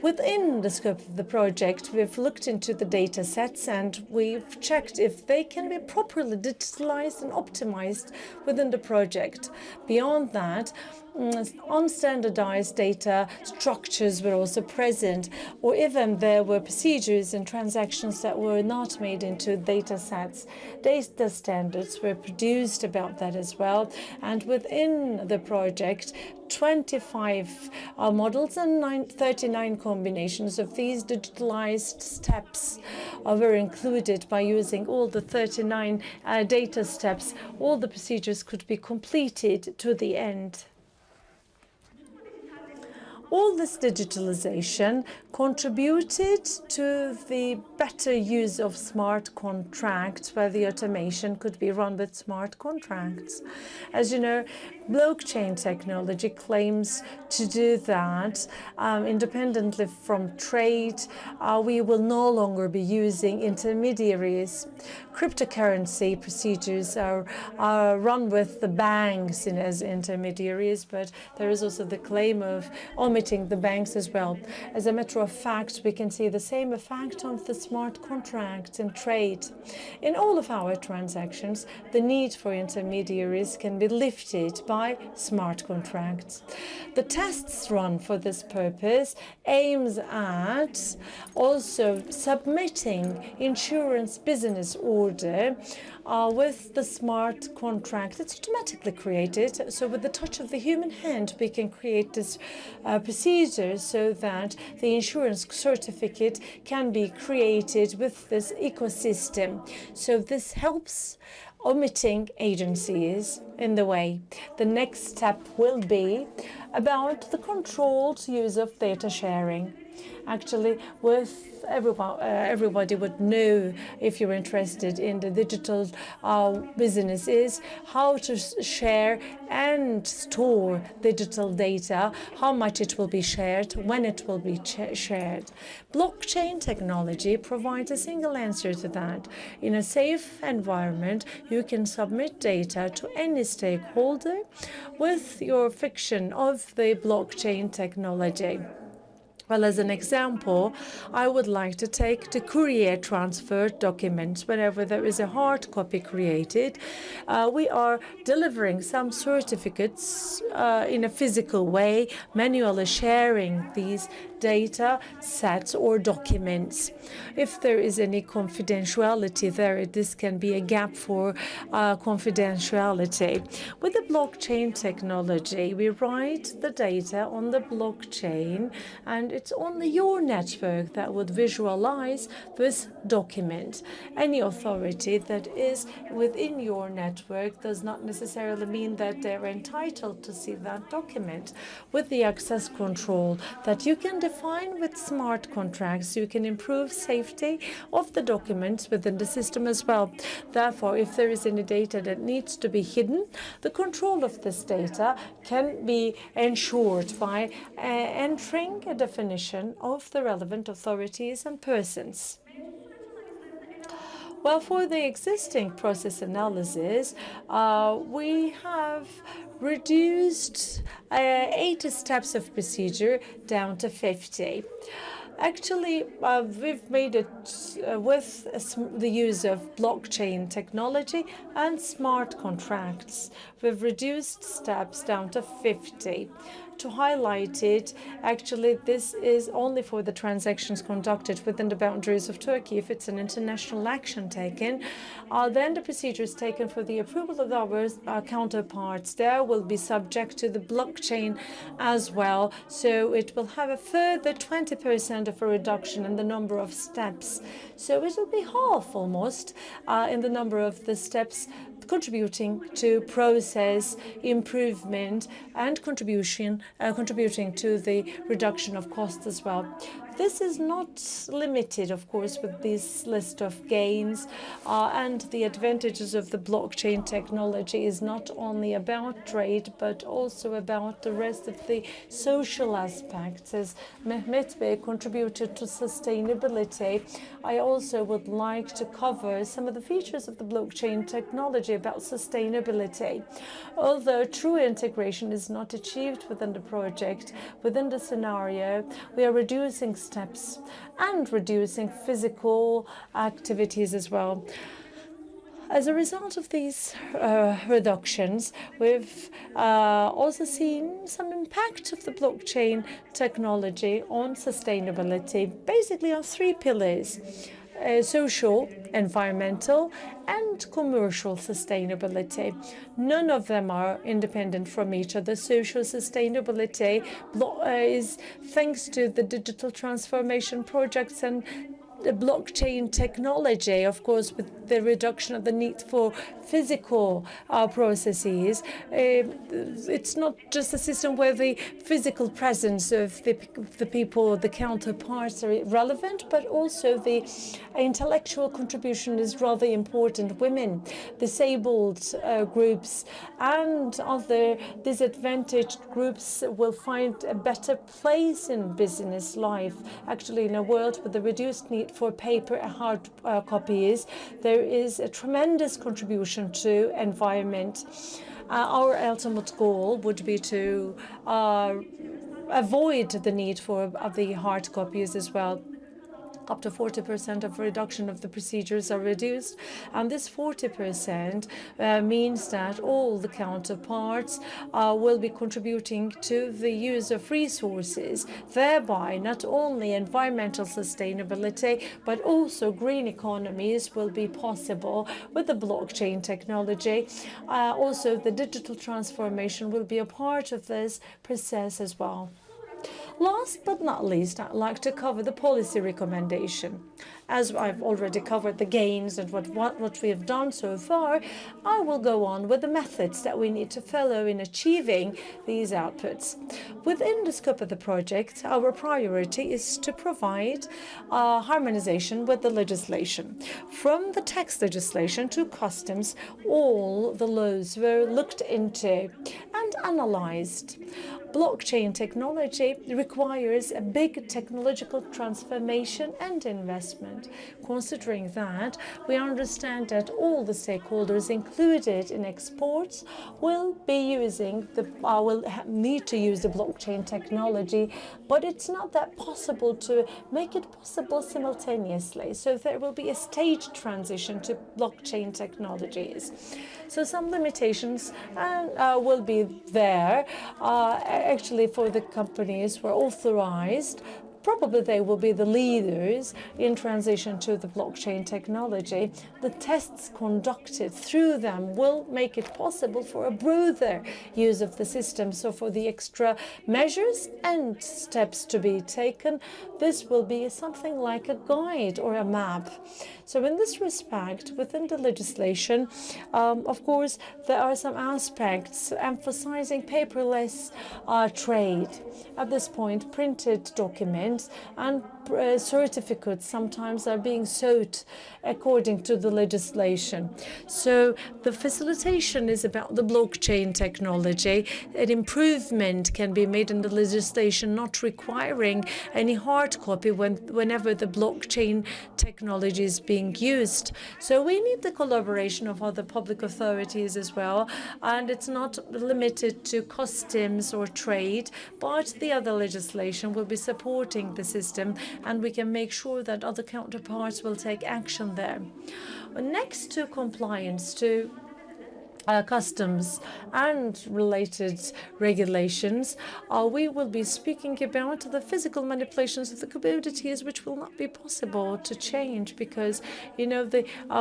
[SPEAKER 1] Within the scope of the project, we've looked into the data sets and we've checked if they can be properly digitalized and optimized within the project. Beyond that, unstandardized data structures were also present, or even there were procedures and transactions that were not made into data sets. Data standards were produced about that as well. And within the project, 25 models and 39 combinations of these digitalized steps were included. By using all the 39 data steps, all the procedures could be completed to the end. All this digitalization contributed to the better use of smart contracts, where the automation could be run with smart contracts. As you know, blockchain technology claims to do that independently from trade. We will no longer be using intermediaries. Cryptocurrency procedures are run with the banks as intermediaries, but there is also the claim of omitting the banks as well. As a matter of fact, we can see the same effect of the smart contracts in trade. In all of our transactions, the need for intermediaries can be lifted by smart contracts. The tests run for this purpose aims at also submitting insurance business order with the smart contract. It's automatically created, so with the touch of the human hand, we can create this procedure so that the insurance certificate can be created with this ecosystem. So this helps omitting agencies in the way. The next step will be about the controlled use of data sharing. Actually, with everybody would know, if you're interested in the digital businesses, how to share and store digital data, how much it will be shared, when it will be shared. Blockchain technology provides a single answer to that. In a safe environment, you can submit data to any stakeholder with your fiction of the blockchain technology. Well, as an example, I would like to take the courier transfer documents. Whenever there is a hard copy created, we are delivering some certificates in a physical way, manually sharing these data sets or documents. If there is any confidentiality there, this can be a gap for confidentiality. With the blockchain technology, we write the data on the blockchain, and it's only your network that would visualize this document. Any authority that is within your network does not necessarily mean that they're entitled to see that document. With the access control that you can define with smart contracts, you can improve safety of the documents within the system as well. Therefore, if there is any data that needs to be hidden, the control of this data can be ensured by entering a definition of the relevant authorities and persons. Well, for the existing process analysis, we have reduced 80 steps of procedure down to 50. Actually, we've made it with the use of blockchain technology and smart contracts. We've reduced steps down to 50. To highlight it, actually, this is only for the transactions conducted within the boundaries of Turkey. If it's an international action taken, then the procedures taken for the approval of our counterparts there will be subject to the blockchain as well. So it will have a further 20% of a reduction in the number of steps. So it will be half almost in the number of the steps, contributing to process improvement and contributing to the reduction of costs as well. This is not limited, of course, with this list of gains, and the advantages of the blockchain technology is not only about trade, but also about the rest of the social aspects. As Mehmet Bey contributed to sustainability, I also would like to cover some of the features of the blockchain technology about sustainability. Although true integration is not achieved within the project, within the scenario, we are reducing steps and reducing physical activities as well. As a result of these reductions, we've also seen some impact of the blockchain technology on sustainability, basically on three pillars: social, environmental, and commercial sustainability. None of them are independent from each other. Social sustainability is thanks to the digital transformation projects and the blockchain technology, of course, with the reduction of the need for physical processes. It's not just a system where the physical presence of the people, the counterparts are relevant, but also the intellectual contribution is rather important. Women, disabled groups, and other disadvantaged groups will find a better place in business life. Actually, in a world with a reduced need for paper and hard copies, there is a tremendous contribution to environment. Our ultimate goal would be to avoid the need for the hard copies as well. Up to 40% of reduction of the procedures are reduced, and this 40% means that all the counterparts will be contributing to the use of resources, thereby not only environmental sustainability but also green economies will be possible with the blockchain technology. Also, the digital transformation will be a part of this process as well. Last but not least, I'd like to cover the policy recommendation. as I've already covered the gains and what we have done so far, I will go on with the methods that we need to follow in achieving these outputs. Within the scope of the project, our priority is to provide harmonization with the legislation. From the tax legislation to customs, all the laws were looked into and analyzed. Blockchain technology requires a big technological transformation and investment. Considering that, we understand that all the stakeholders included in exports will need to use the blockchain technology, but it's not that possible to make it possible simultaneously. So there will be a staged transition to blockchain technologies. So some limitations will be there. Actually, for the companies who are authorized, probably they will be the leaders in transition to the blockchain technology. The tests conducted through them will make it possible for a broader use of the system. So for the extra measures and steps to be taken, this will be something like a guide or a map. So in this respect, within the legislation, of course, there are some aspects emphasizing paperless trade. At this point, printed documents and certificates sometimes are being sought according to the legislation. So the facilitation is about the blockchain technology. An improvement can be made in the legislation, not requiring any hard copy whenever the blockchain technology is being used. So we need the collaboration of other public authorities as well, and it's not limited to customs or trade, but the other legislation will be supporting the system, and we can make sure that other counterparts will take action there. Next to compliance to customs and related regulations, we will be speaking about the physical manipulations of the commodities, which will not be possible to change because, you know,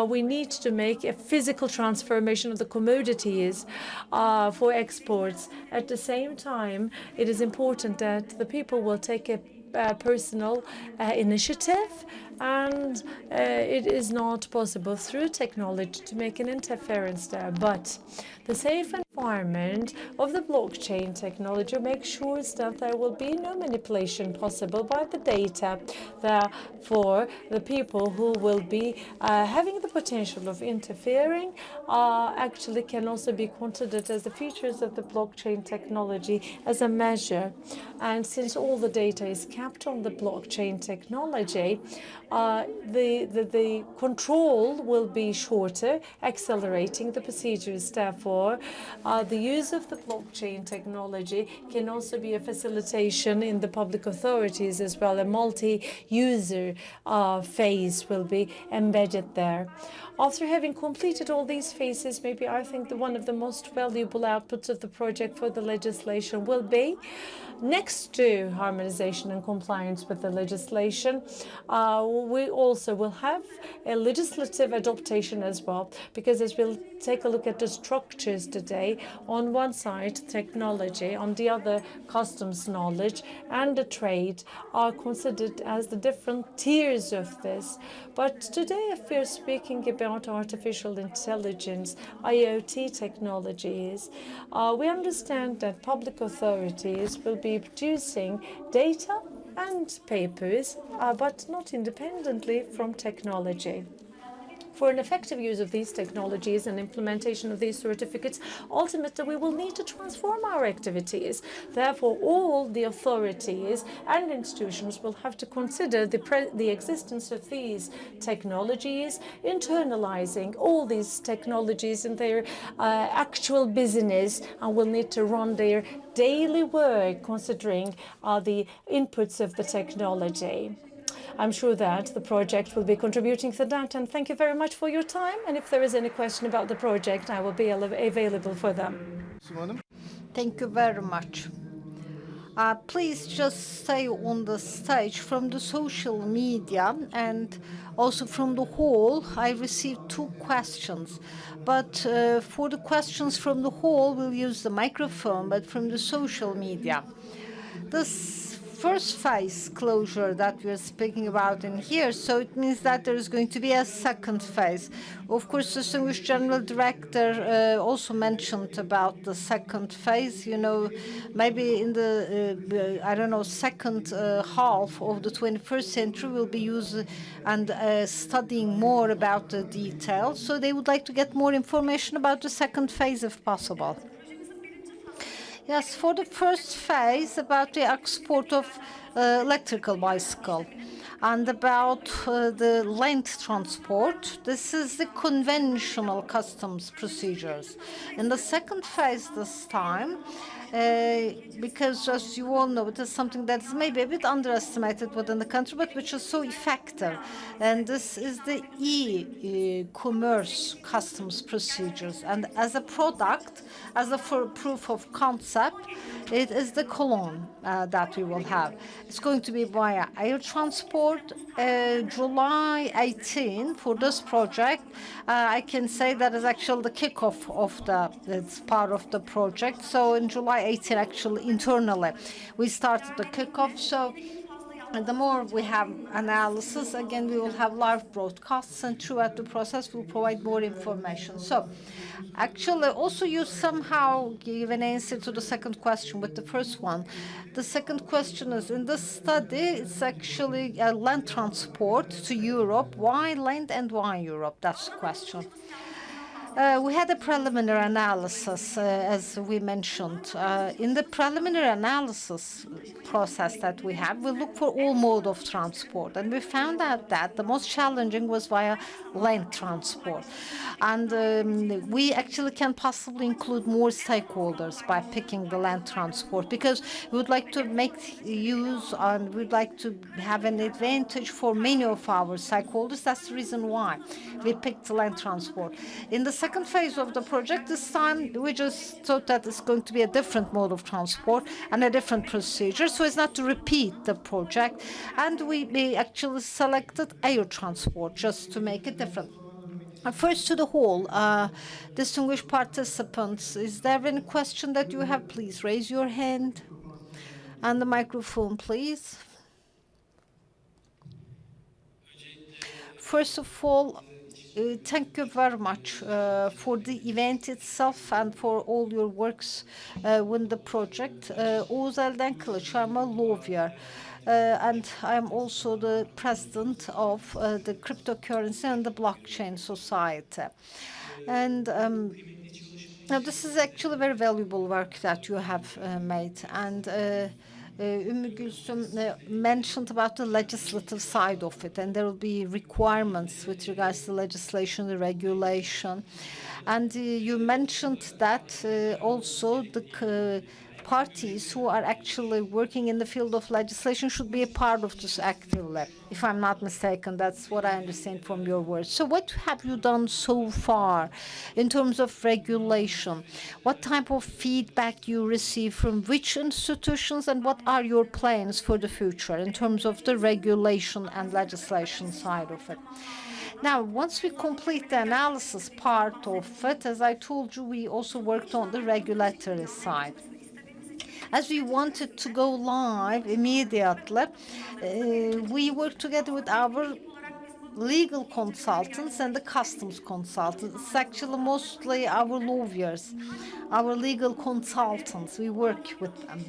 [SPEAKER 1] we need to make a physical transformation of the commodities for exports. At the same time, it is important that the people will take a personal initiative, and it is not possible through technology to make an interference there. But the safe environment of the blockchain technology makes sure that there will be no manipulation possible by the data. Therefore, the people who will be having the potential of interfering actually can also be considered as the features of the blockchain technology as a measure. And since all the data is kept on the blockchain technology, the control will be shorter, accelerating the procedures. Therefore, the use of the blockchain technology can also be a facilitation in the public authorities as well. A multi-user phase will be embedded there. After having completed all these phases, maybe I think one of the most valuable outputs of the project for the legislation will be, next to harmonization and compliance with the legislation, we also will have a legislative adaptation as well, because as we'll take a look at the structures today, on one side technology, on the other customs knowledge and the trade are considered as the different tiers of this. But today, if we're speaking about artificial intelligence, IoT technologies, we understand that public authorities will be producing data and papers, but not independently from technology. For an effective use of these technologies and implementation of these certificates, ultimately we will need to transform our activities. Therefore, all the authorities and institutions will have to consider the existence of these technologies, internalizing all these technologies in their actual business, and will need to run their daily work considering the inputs of the technology. I'm sure that the project will be contributing to that, and thank you very much for your time. And if there is any question about the project, I will be available for them.
[SPEAKER 3] Thank you very much. Please just stay on the stage. From the social media and also from the hall, I received 2 questions. But for the questions from the hall, we'll use the microphone, but from the social media. This first phase closure that we're speaking about in here, so it means that there is going to be a second phase. Of course, the distinguished General Director also mentioned about the second phase. You know, maybe in the, I don't know, second half of the 21st century we'll be using and studying more about the details. So they would like to get more information about the second phase if possible. Yes, for the first phase, about the export of electrical bicycle and about the land transport, this is the conventional customs procedures. In the second phase this time, because as you all know, it is something that is maybe a bit underestimated within the country, but which is so effective. And this is the e-commerce customs procedures. And as a product, as a proof of concept, it is the cologne that we will have. It's going to be via air transport. July 18 for this project, I can say that is actually the kickoff of it's part of the project. So in July 18, actually internally, we started the kickoff. So and the more we have analysis, again, we will have live broadcasts, and throughout the process, we'll provide more information. So, actually, also you somehow give an answer to the second question with the first one. The second question is, in this study, it's actually land transport to Europe. Why land and why Europe? That's the question. We had a preliminary analysis, as we mentioned. In the preliminary analysis process that we have, we look for all mode of transport, and we found out that the most challenging was via land transport. And we actually can possibly include more stakeholders by picking the land transport, because we would like to make use and we'd like to have an advantage for many of our stakeholders. That's the reason why we picked land transport. In the second phase of the project, this time we just thought that it's going to be a different mode of transport and a different procedure, so as not to repeat the project. And we actually selected air transport just to make it different. First to the whole, distinguished participants, is there any question that you have? Please raise your hand. And the microphone, please. First of all, thank you very much for the event itself and for all your works with the project. Oğuz Elden Kılıç, I'm a lawyer. And I'm also the president of the Cryptocurrency and the Blockchain Society. And now this is actually very valuable work that you have made. And Ümmü Gülsüm mentioned about the legislative side of it, and there will be requirements with regards to legislation, the regulation. And you mentioned that also the parties who are actually working in the field of legislation should be a part of this actively. If I'm not mistaken, that's what I understand from your words. So what have you done so far in terms of regulation? What type of feedback you receive from which institutions, and what are your plans for the future in terms of the regulation and legislation side of it? Now, once we complete the analysis part of it, as I told you, we also worked on the regulatory side. As we wanted to go live immediately, we worked together with our legal consultants and the customs consultants. It's actually mostly our lawyers, our legal consultants. We work with them,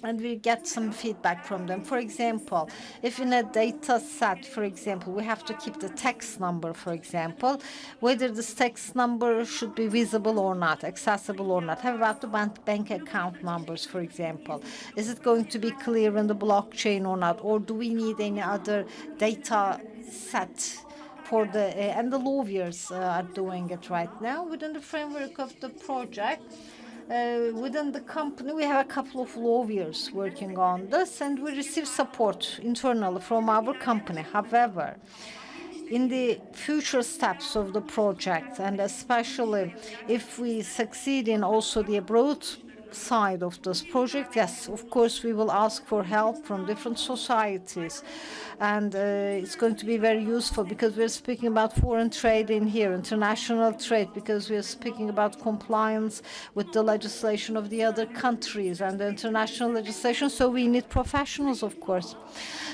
[SPEAKER 3] and we get some feedback from them. For example, if in a data set, for example, we have to keep the tax number, for example, whether this tax number should be visible or not, accessible or not. How about the bank account numbers, for example? Is it going to be clear in the blockchain or not? Or do we need any other data set for the, and the lawyers are doing it right now within the framework of the project. Within the company, we have a couple of lawyers working on this, and we receive support internally from our company. However, in the future steps of the project, and especially if we succeed in also the abroad side of this project, yes, of course, we will ask for help from different societies. And it's going to be very useful because we're speaking about foreign trade in here, international trade, because we're speaking about compliance with the legislation of the other countries and the international legislation. So we need professionals, of course.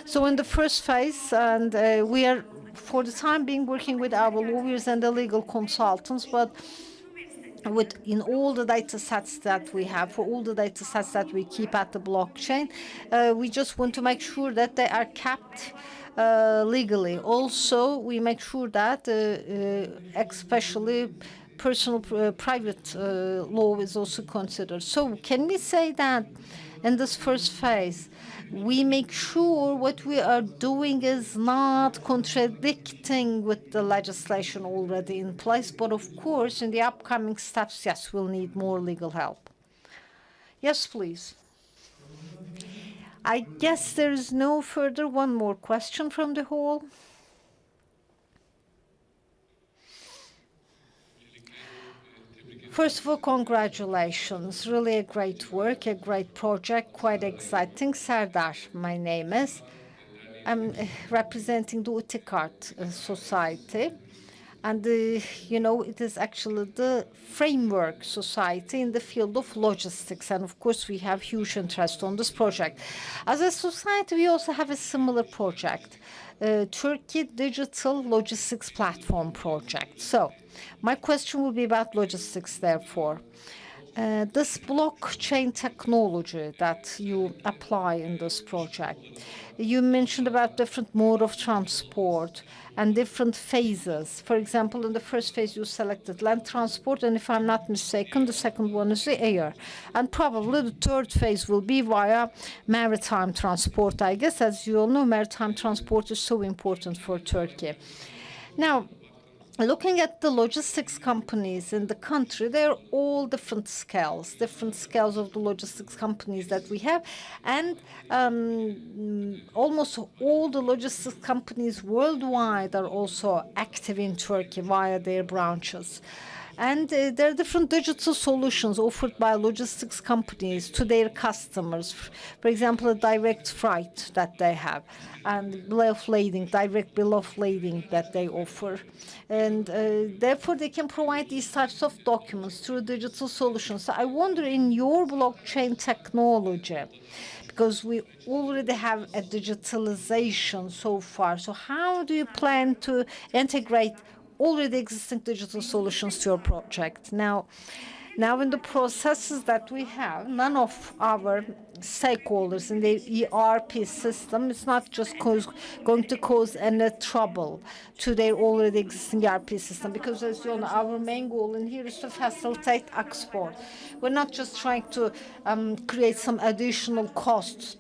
[SPEAKER 3] So in the first phase, and we are, for the time being, working with our lawyers and the legal consultants, but in all the data sets that we have, for all the data sets that we keep at the blockchain, we just want to make sure that they are kept legally. Also, we make sure that especially personal private law is also considered. So can we say that in this first phase, we make sure what we are doing is not contradicting with the legislation already in place, but of course, in the upcoming steps, yes, we'll need more legal help. Yes, please. I guess there is no further. One more question from the hall. First of all, congratulations. Really a great work, a great project, quite exciting. Serdar, my name is. I'm representing the Utikart Society. And, you know, it is actually the framework society in the field of logistics. And, of course, we have huge interest on this project. As a society, we also have a similar project, Turkey Digital Logistics Platform Project. So my question will be about logistics, therefore. This blockchain technology that you apply in this project, you mentioned about different mode of transport and different phases. For example, in the first phase, you selected land transport, and if I'm not mistaken, the second one is the air. And probably the third phase will be via maritime transport, I guess. As you all know, maritime transport is so important for Turkey. Now, looking at the logistics companies in the country, they're all different scales of the logistics companies that we have. And almost all the logistics companies worldwide are also active in Turkey via their branches. And there are different digital solutions offered by logistics companies to their customers. For example, a direct freight that they have, and bill of lading, direct bill of lading that they offer. And therefore, they can provide these types of documents through digital solutions. So I wonder, in your blockchain technology, because we already have a digitalization so far, so how do you plan to integrate already existing digital solutions to your project? Now in the processes that we have, none of our stakeholders in the ERP system is not just going to cause any trouble to their already existing ERP system, because as you know, our main goal in here is to facilitate export. We're not just trying to create some additional costs.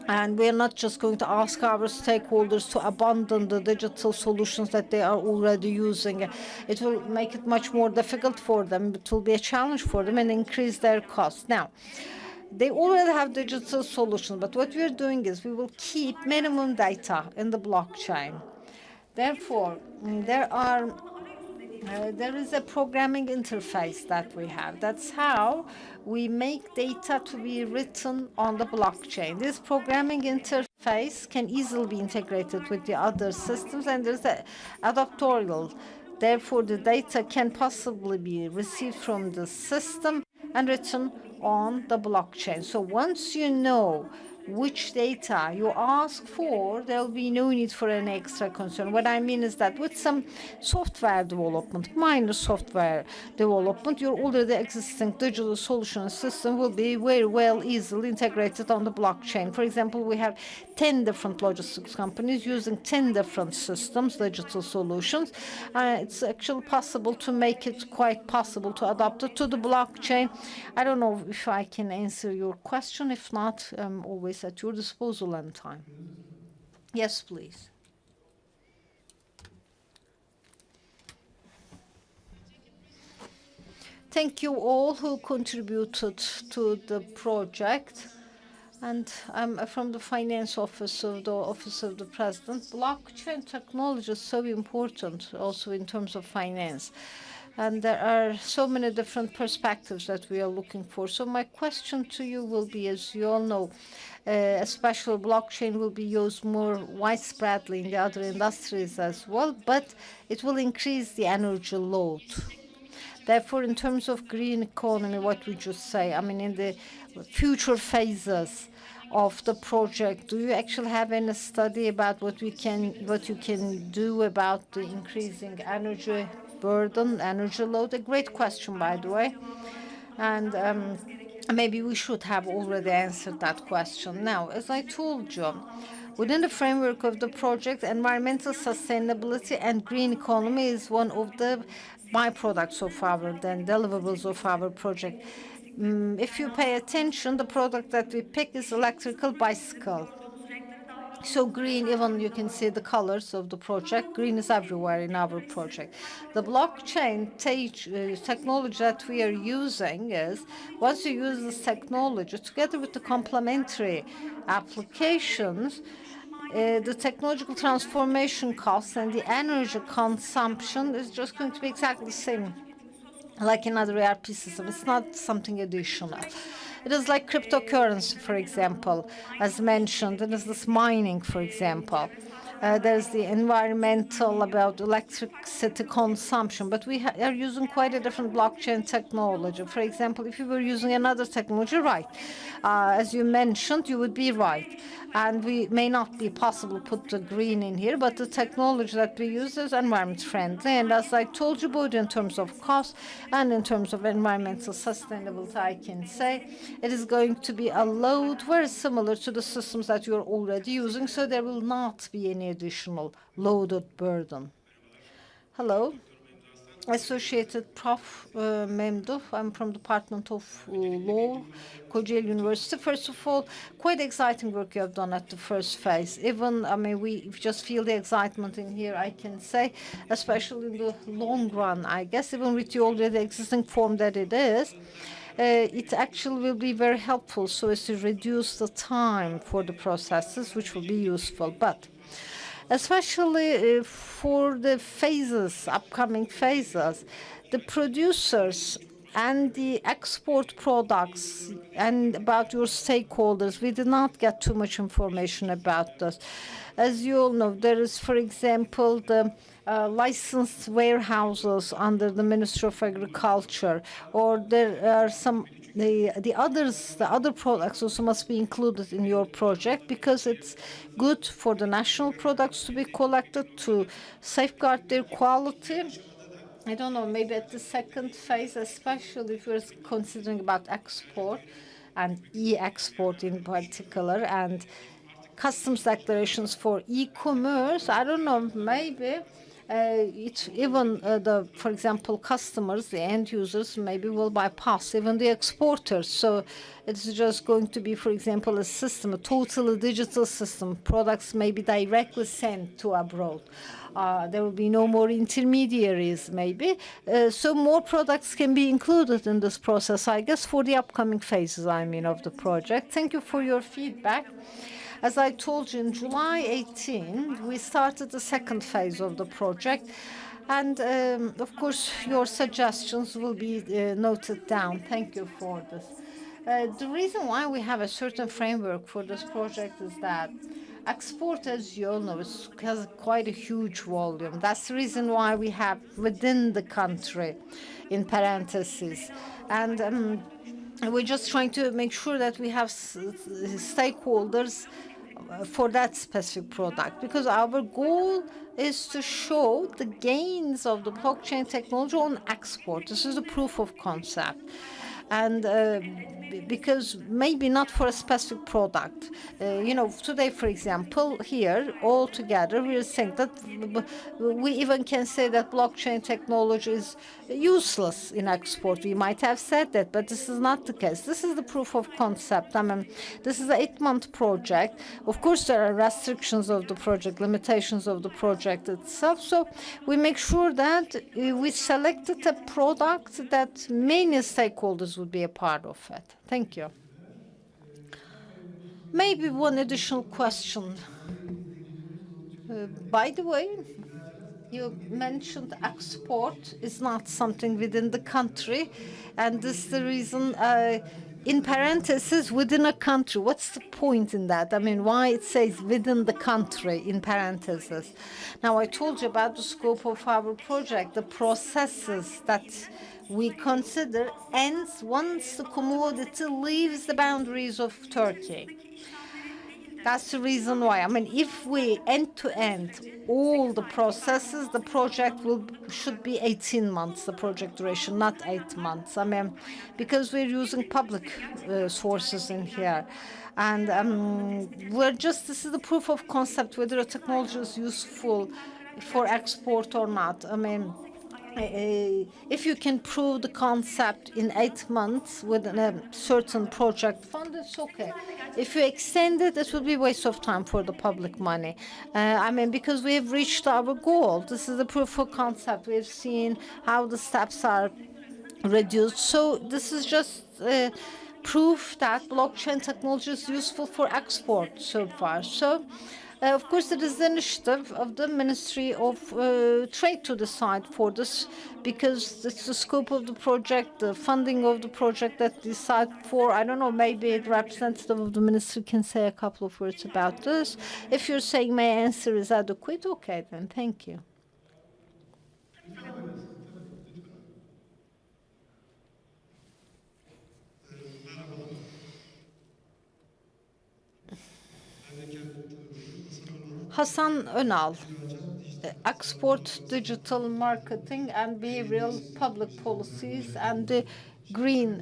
[SPEAKER 3] And we're not just going to ask our stakeholders to abandon the digital solutions that they are already using. It will make it much more difficult for them. It will be a challenge for them and increase their costs. Now, they already have digital solutions, but what we're doing is we will keep minimum data in the blockchain. Therefore, there is a programming interface that we have. That's how we make data to be written on the blockchain. This programming interface can easily be integrated with the other systems, and there's an adaptorial. Therefore, the data can possibly be received from the system and written on the blockchain. So once you know which data you ask for, there will be no need for any extra concern. What I mean is that with some software development, minor software development, your already existing digital solution system will be very well easily integrated on the blockchain. For example, we have 10 different logistics companies using 10 different systems, digital solutions. It's actually possible to make it quite possible to adapt it to the blockchain. I don't know if I can answer your question. If not, I'm always at your disposal anytime. Yes, please. Thank you all who contributed to the project. And I'm from the finance office of the Office of the President. Blockchain technology is so important also in terms of finance. And there are so many different perspectives that we are looking for. So my question to you will be, as you all know, a special blockchain will be used more widespreadly in the other industries as well, but it will increase the energy load. Therefore, in terms of green economy, what would you say? I mean, in the future phases of the project, do you actually have any study about what you can do about the increasing energy burden, energy load? A great question, by the way. And maybe we should have already answered that question. Now, as I told you, within the framework of the project, environmental sustainability and green economy is one of the byproducts of our deliverables of our project. If you pay attention, the product that we pick is electrical bicycle. So green, even you can see the colors of the project. Green is everywhere in our project. The blockchain technology that we are using is, once you use this technology together with the complementary applications, the technological transformation costs and the energy consumption is just going to be exactly the same like in other ERP systems. It's not something additional. It is like cryptocurrency, for example, as mentioned. It is this mining, for example. There's the environmental about electricity consumption, but we are using quite a different blockchain technology. For example, if you were using another technology, right, as you mentioned, you would be right. And we may not be possible to put the green in here, but the technology that we use is environment friendly. And as I told you, both in terms of cost and in terms of environmental sustainability, I can say it is going to be a load very similar to the systems that you're already using, so there will not be any additional loaded burden. Hello. Associated Prof. Memduh. I'm from Department of Law, Kocaeli University. First of all, quite exciting work you have done at the first phase. Even, I mean, we just feel the excitement in here, I can say, especially in the long run, I guess, even with the already existing form that it is. It actually will be very helpful so as to reduce the time for the processes, which will be useful. But especially for the phases, upcoming phases, the producers and the export products and about your stakeholders, we did not get too much information about this. As you all know, there is, for example, the licensed warehouses under the Ministry of Agriculture, or there are some the other products also must be included in your project because it's good for the national products to be collected to safeguard their quality. I don't know, maybe at the second phase, especially if you're considering about export and e-export in particular, and customs declarations for e-commerce, I don't know, maybe it's even for example, customers, the end users, maybe will bypass even the exporters. So it's just going to be, for example, a system, a totally digital system. Products may be directly sent to abroad. There will be no more intermediaries, maybe. So more products can be included in this process, I guess, for the upcoming phases, I mean, of the project. Thank you for your feedback. As I told you, in July 18, we started the second phase of the project. And, of course, your suggestions will be noted down. Thank you for this. The reason why we have a certain framework for this project is that export, as you all know, has quite a huge volume. That's the reason why we have within the country, in parentheses. And we're just trying to make sure that we have stakeholders for that specific product, because our goal is to show the gains of the blockchain technology on export. This is a proof of concept. And because maybe not for a specific product. Today, for example, here, all together, we are saying that we even can say that blockchain technology is useless in export. We might have said that, but this is not the case. This is the proof of concept. I mean, this is an 8-month project. Of course, there are restrictions of the project, limitations of the project itself. So we make sure that we selected a product that many stakeholders would be a part of it. Thank you. Maybe one additional question. By the way, You mentioned export is not something within the country, and this is the reason, in parentheses, within a country. What's the point in that? I mean, why it says within the country in parentheses? Now, I told you about the scope of our project, the processes that we consider ends once the commodity leaves the boundaries of Turkey. That's the reason why. I mean, if we end-to-end all the processes, the project should be 18 months, the project duration, not 8 months. I mean, because we're using public sources in here. And this is the proof of concept, whether a technology is useful for export or not. I mean, if you can prove the concept in 8 months with a certain project fund, it's okay. If you extend it, it will be a waste of time for the public money. I mean, because we have reached our goal. This is the proof of concept. We've seen how the steps are reduced. So this is just proof that blockchain technology is useful for export so far. So, of course, there is the initiative of the Ministry of Trade to decide for this, because it's the scope of the project, the funding of the project that decide for. I don't know, maybe the representative of the ministry can say a couple of words about this. If you're saying my answer is adequate, okay, then thank you. Hasan Önal, Export Digital Marketing and Behavioral Public Policies and the Green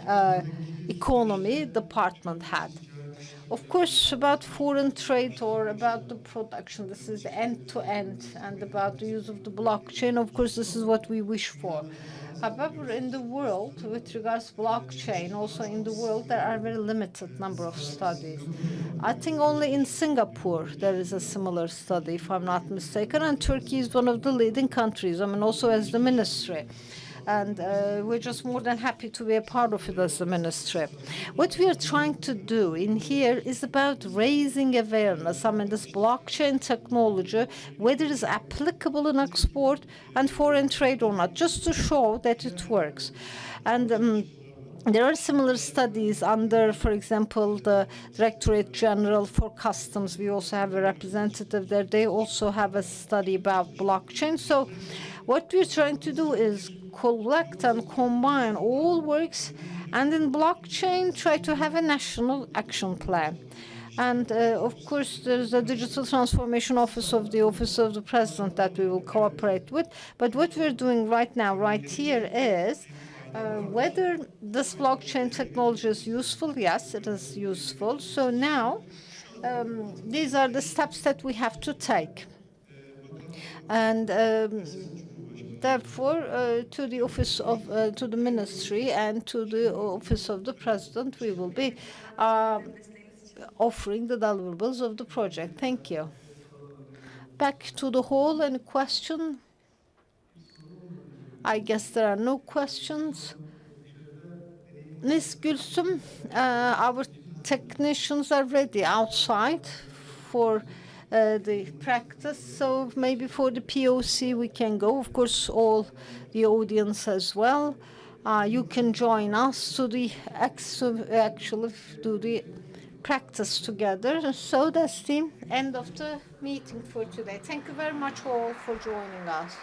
[SPEAKER 3] Economy Department Head. Of course, about foreign trade or about the production, this is end-to-end, and about the use of the blockchain, of course, this is what we wish for. However, in the world, with regards to blockchain, also in the world, there are very limited number of studies. I think only in Singapore there is a similar study, if I'm not mistaken, and Turkey is one of the leading countries, I mean, also as the ministry. And we're just more than happy to be a part of it as the ministry. What we are trying to do in here is about raising awareness. I mean, this blockchain technology, whether it's applicable in export and foreign trade or not, just to show that it works. And there are similar studies under, for example, the Directorate General for Customs. We also have a representative there. They also have a study about blockchain. So what we're trying to do is collect and combine all works, and in blockchain try to have a national action plan. And of course, there's a digital transformation office of the President that we will cooperate with. But what we're doing right now, right here, is whether this blockchain technology is useful. Yes, it is useful. So now, these are the steps that we have to take. And therefore, to the office of, to the ministry and to the office of the President, we will be offering the deliverables of the project. Thank you. Back to the hall. Any question? I guess there are no questions. Ms. Gülsüm, our technicians are ready outside for the practice, so maybe for the POC we can go. Of course, all the audience as well. You can join us to the actually do the practice together. So that's the end of the meeting for today. Thank you very much all for joining us.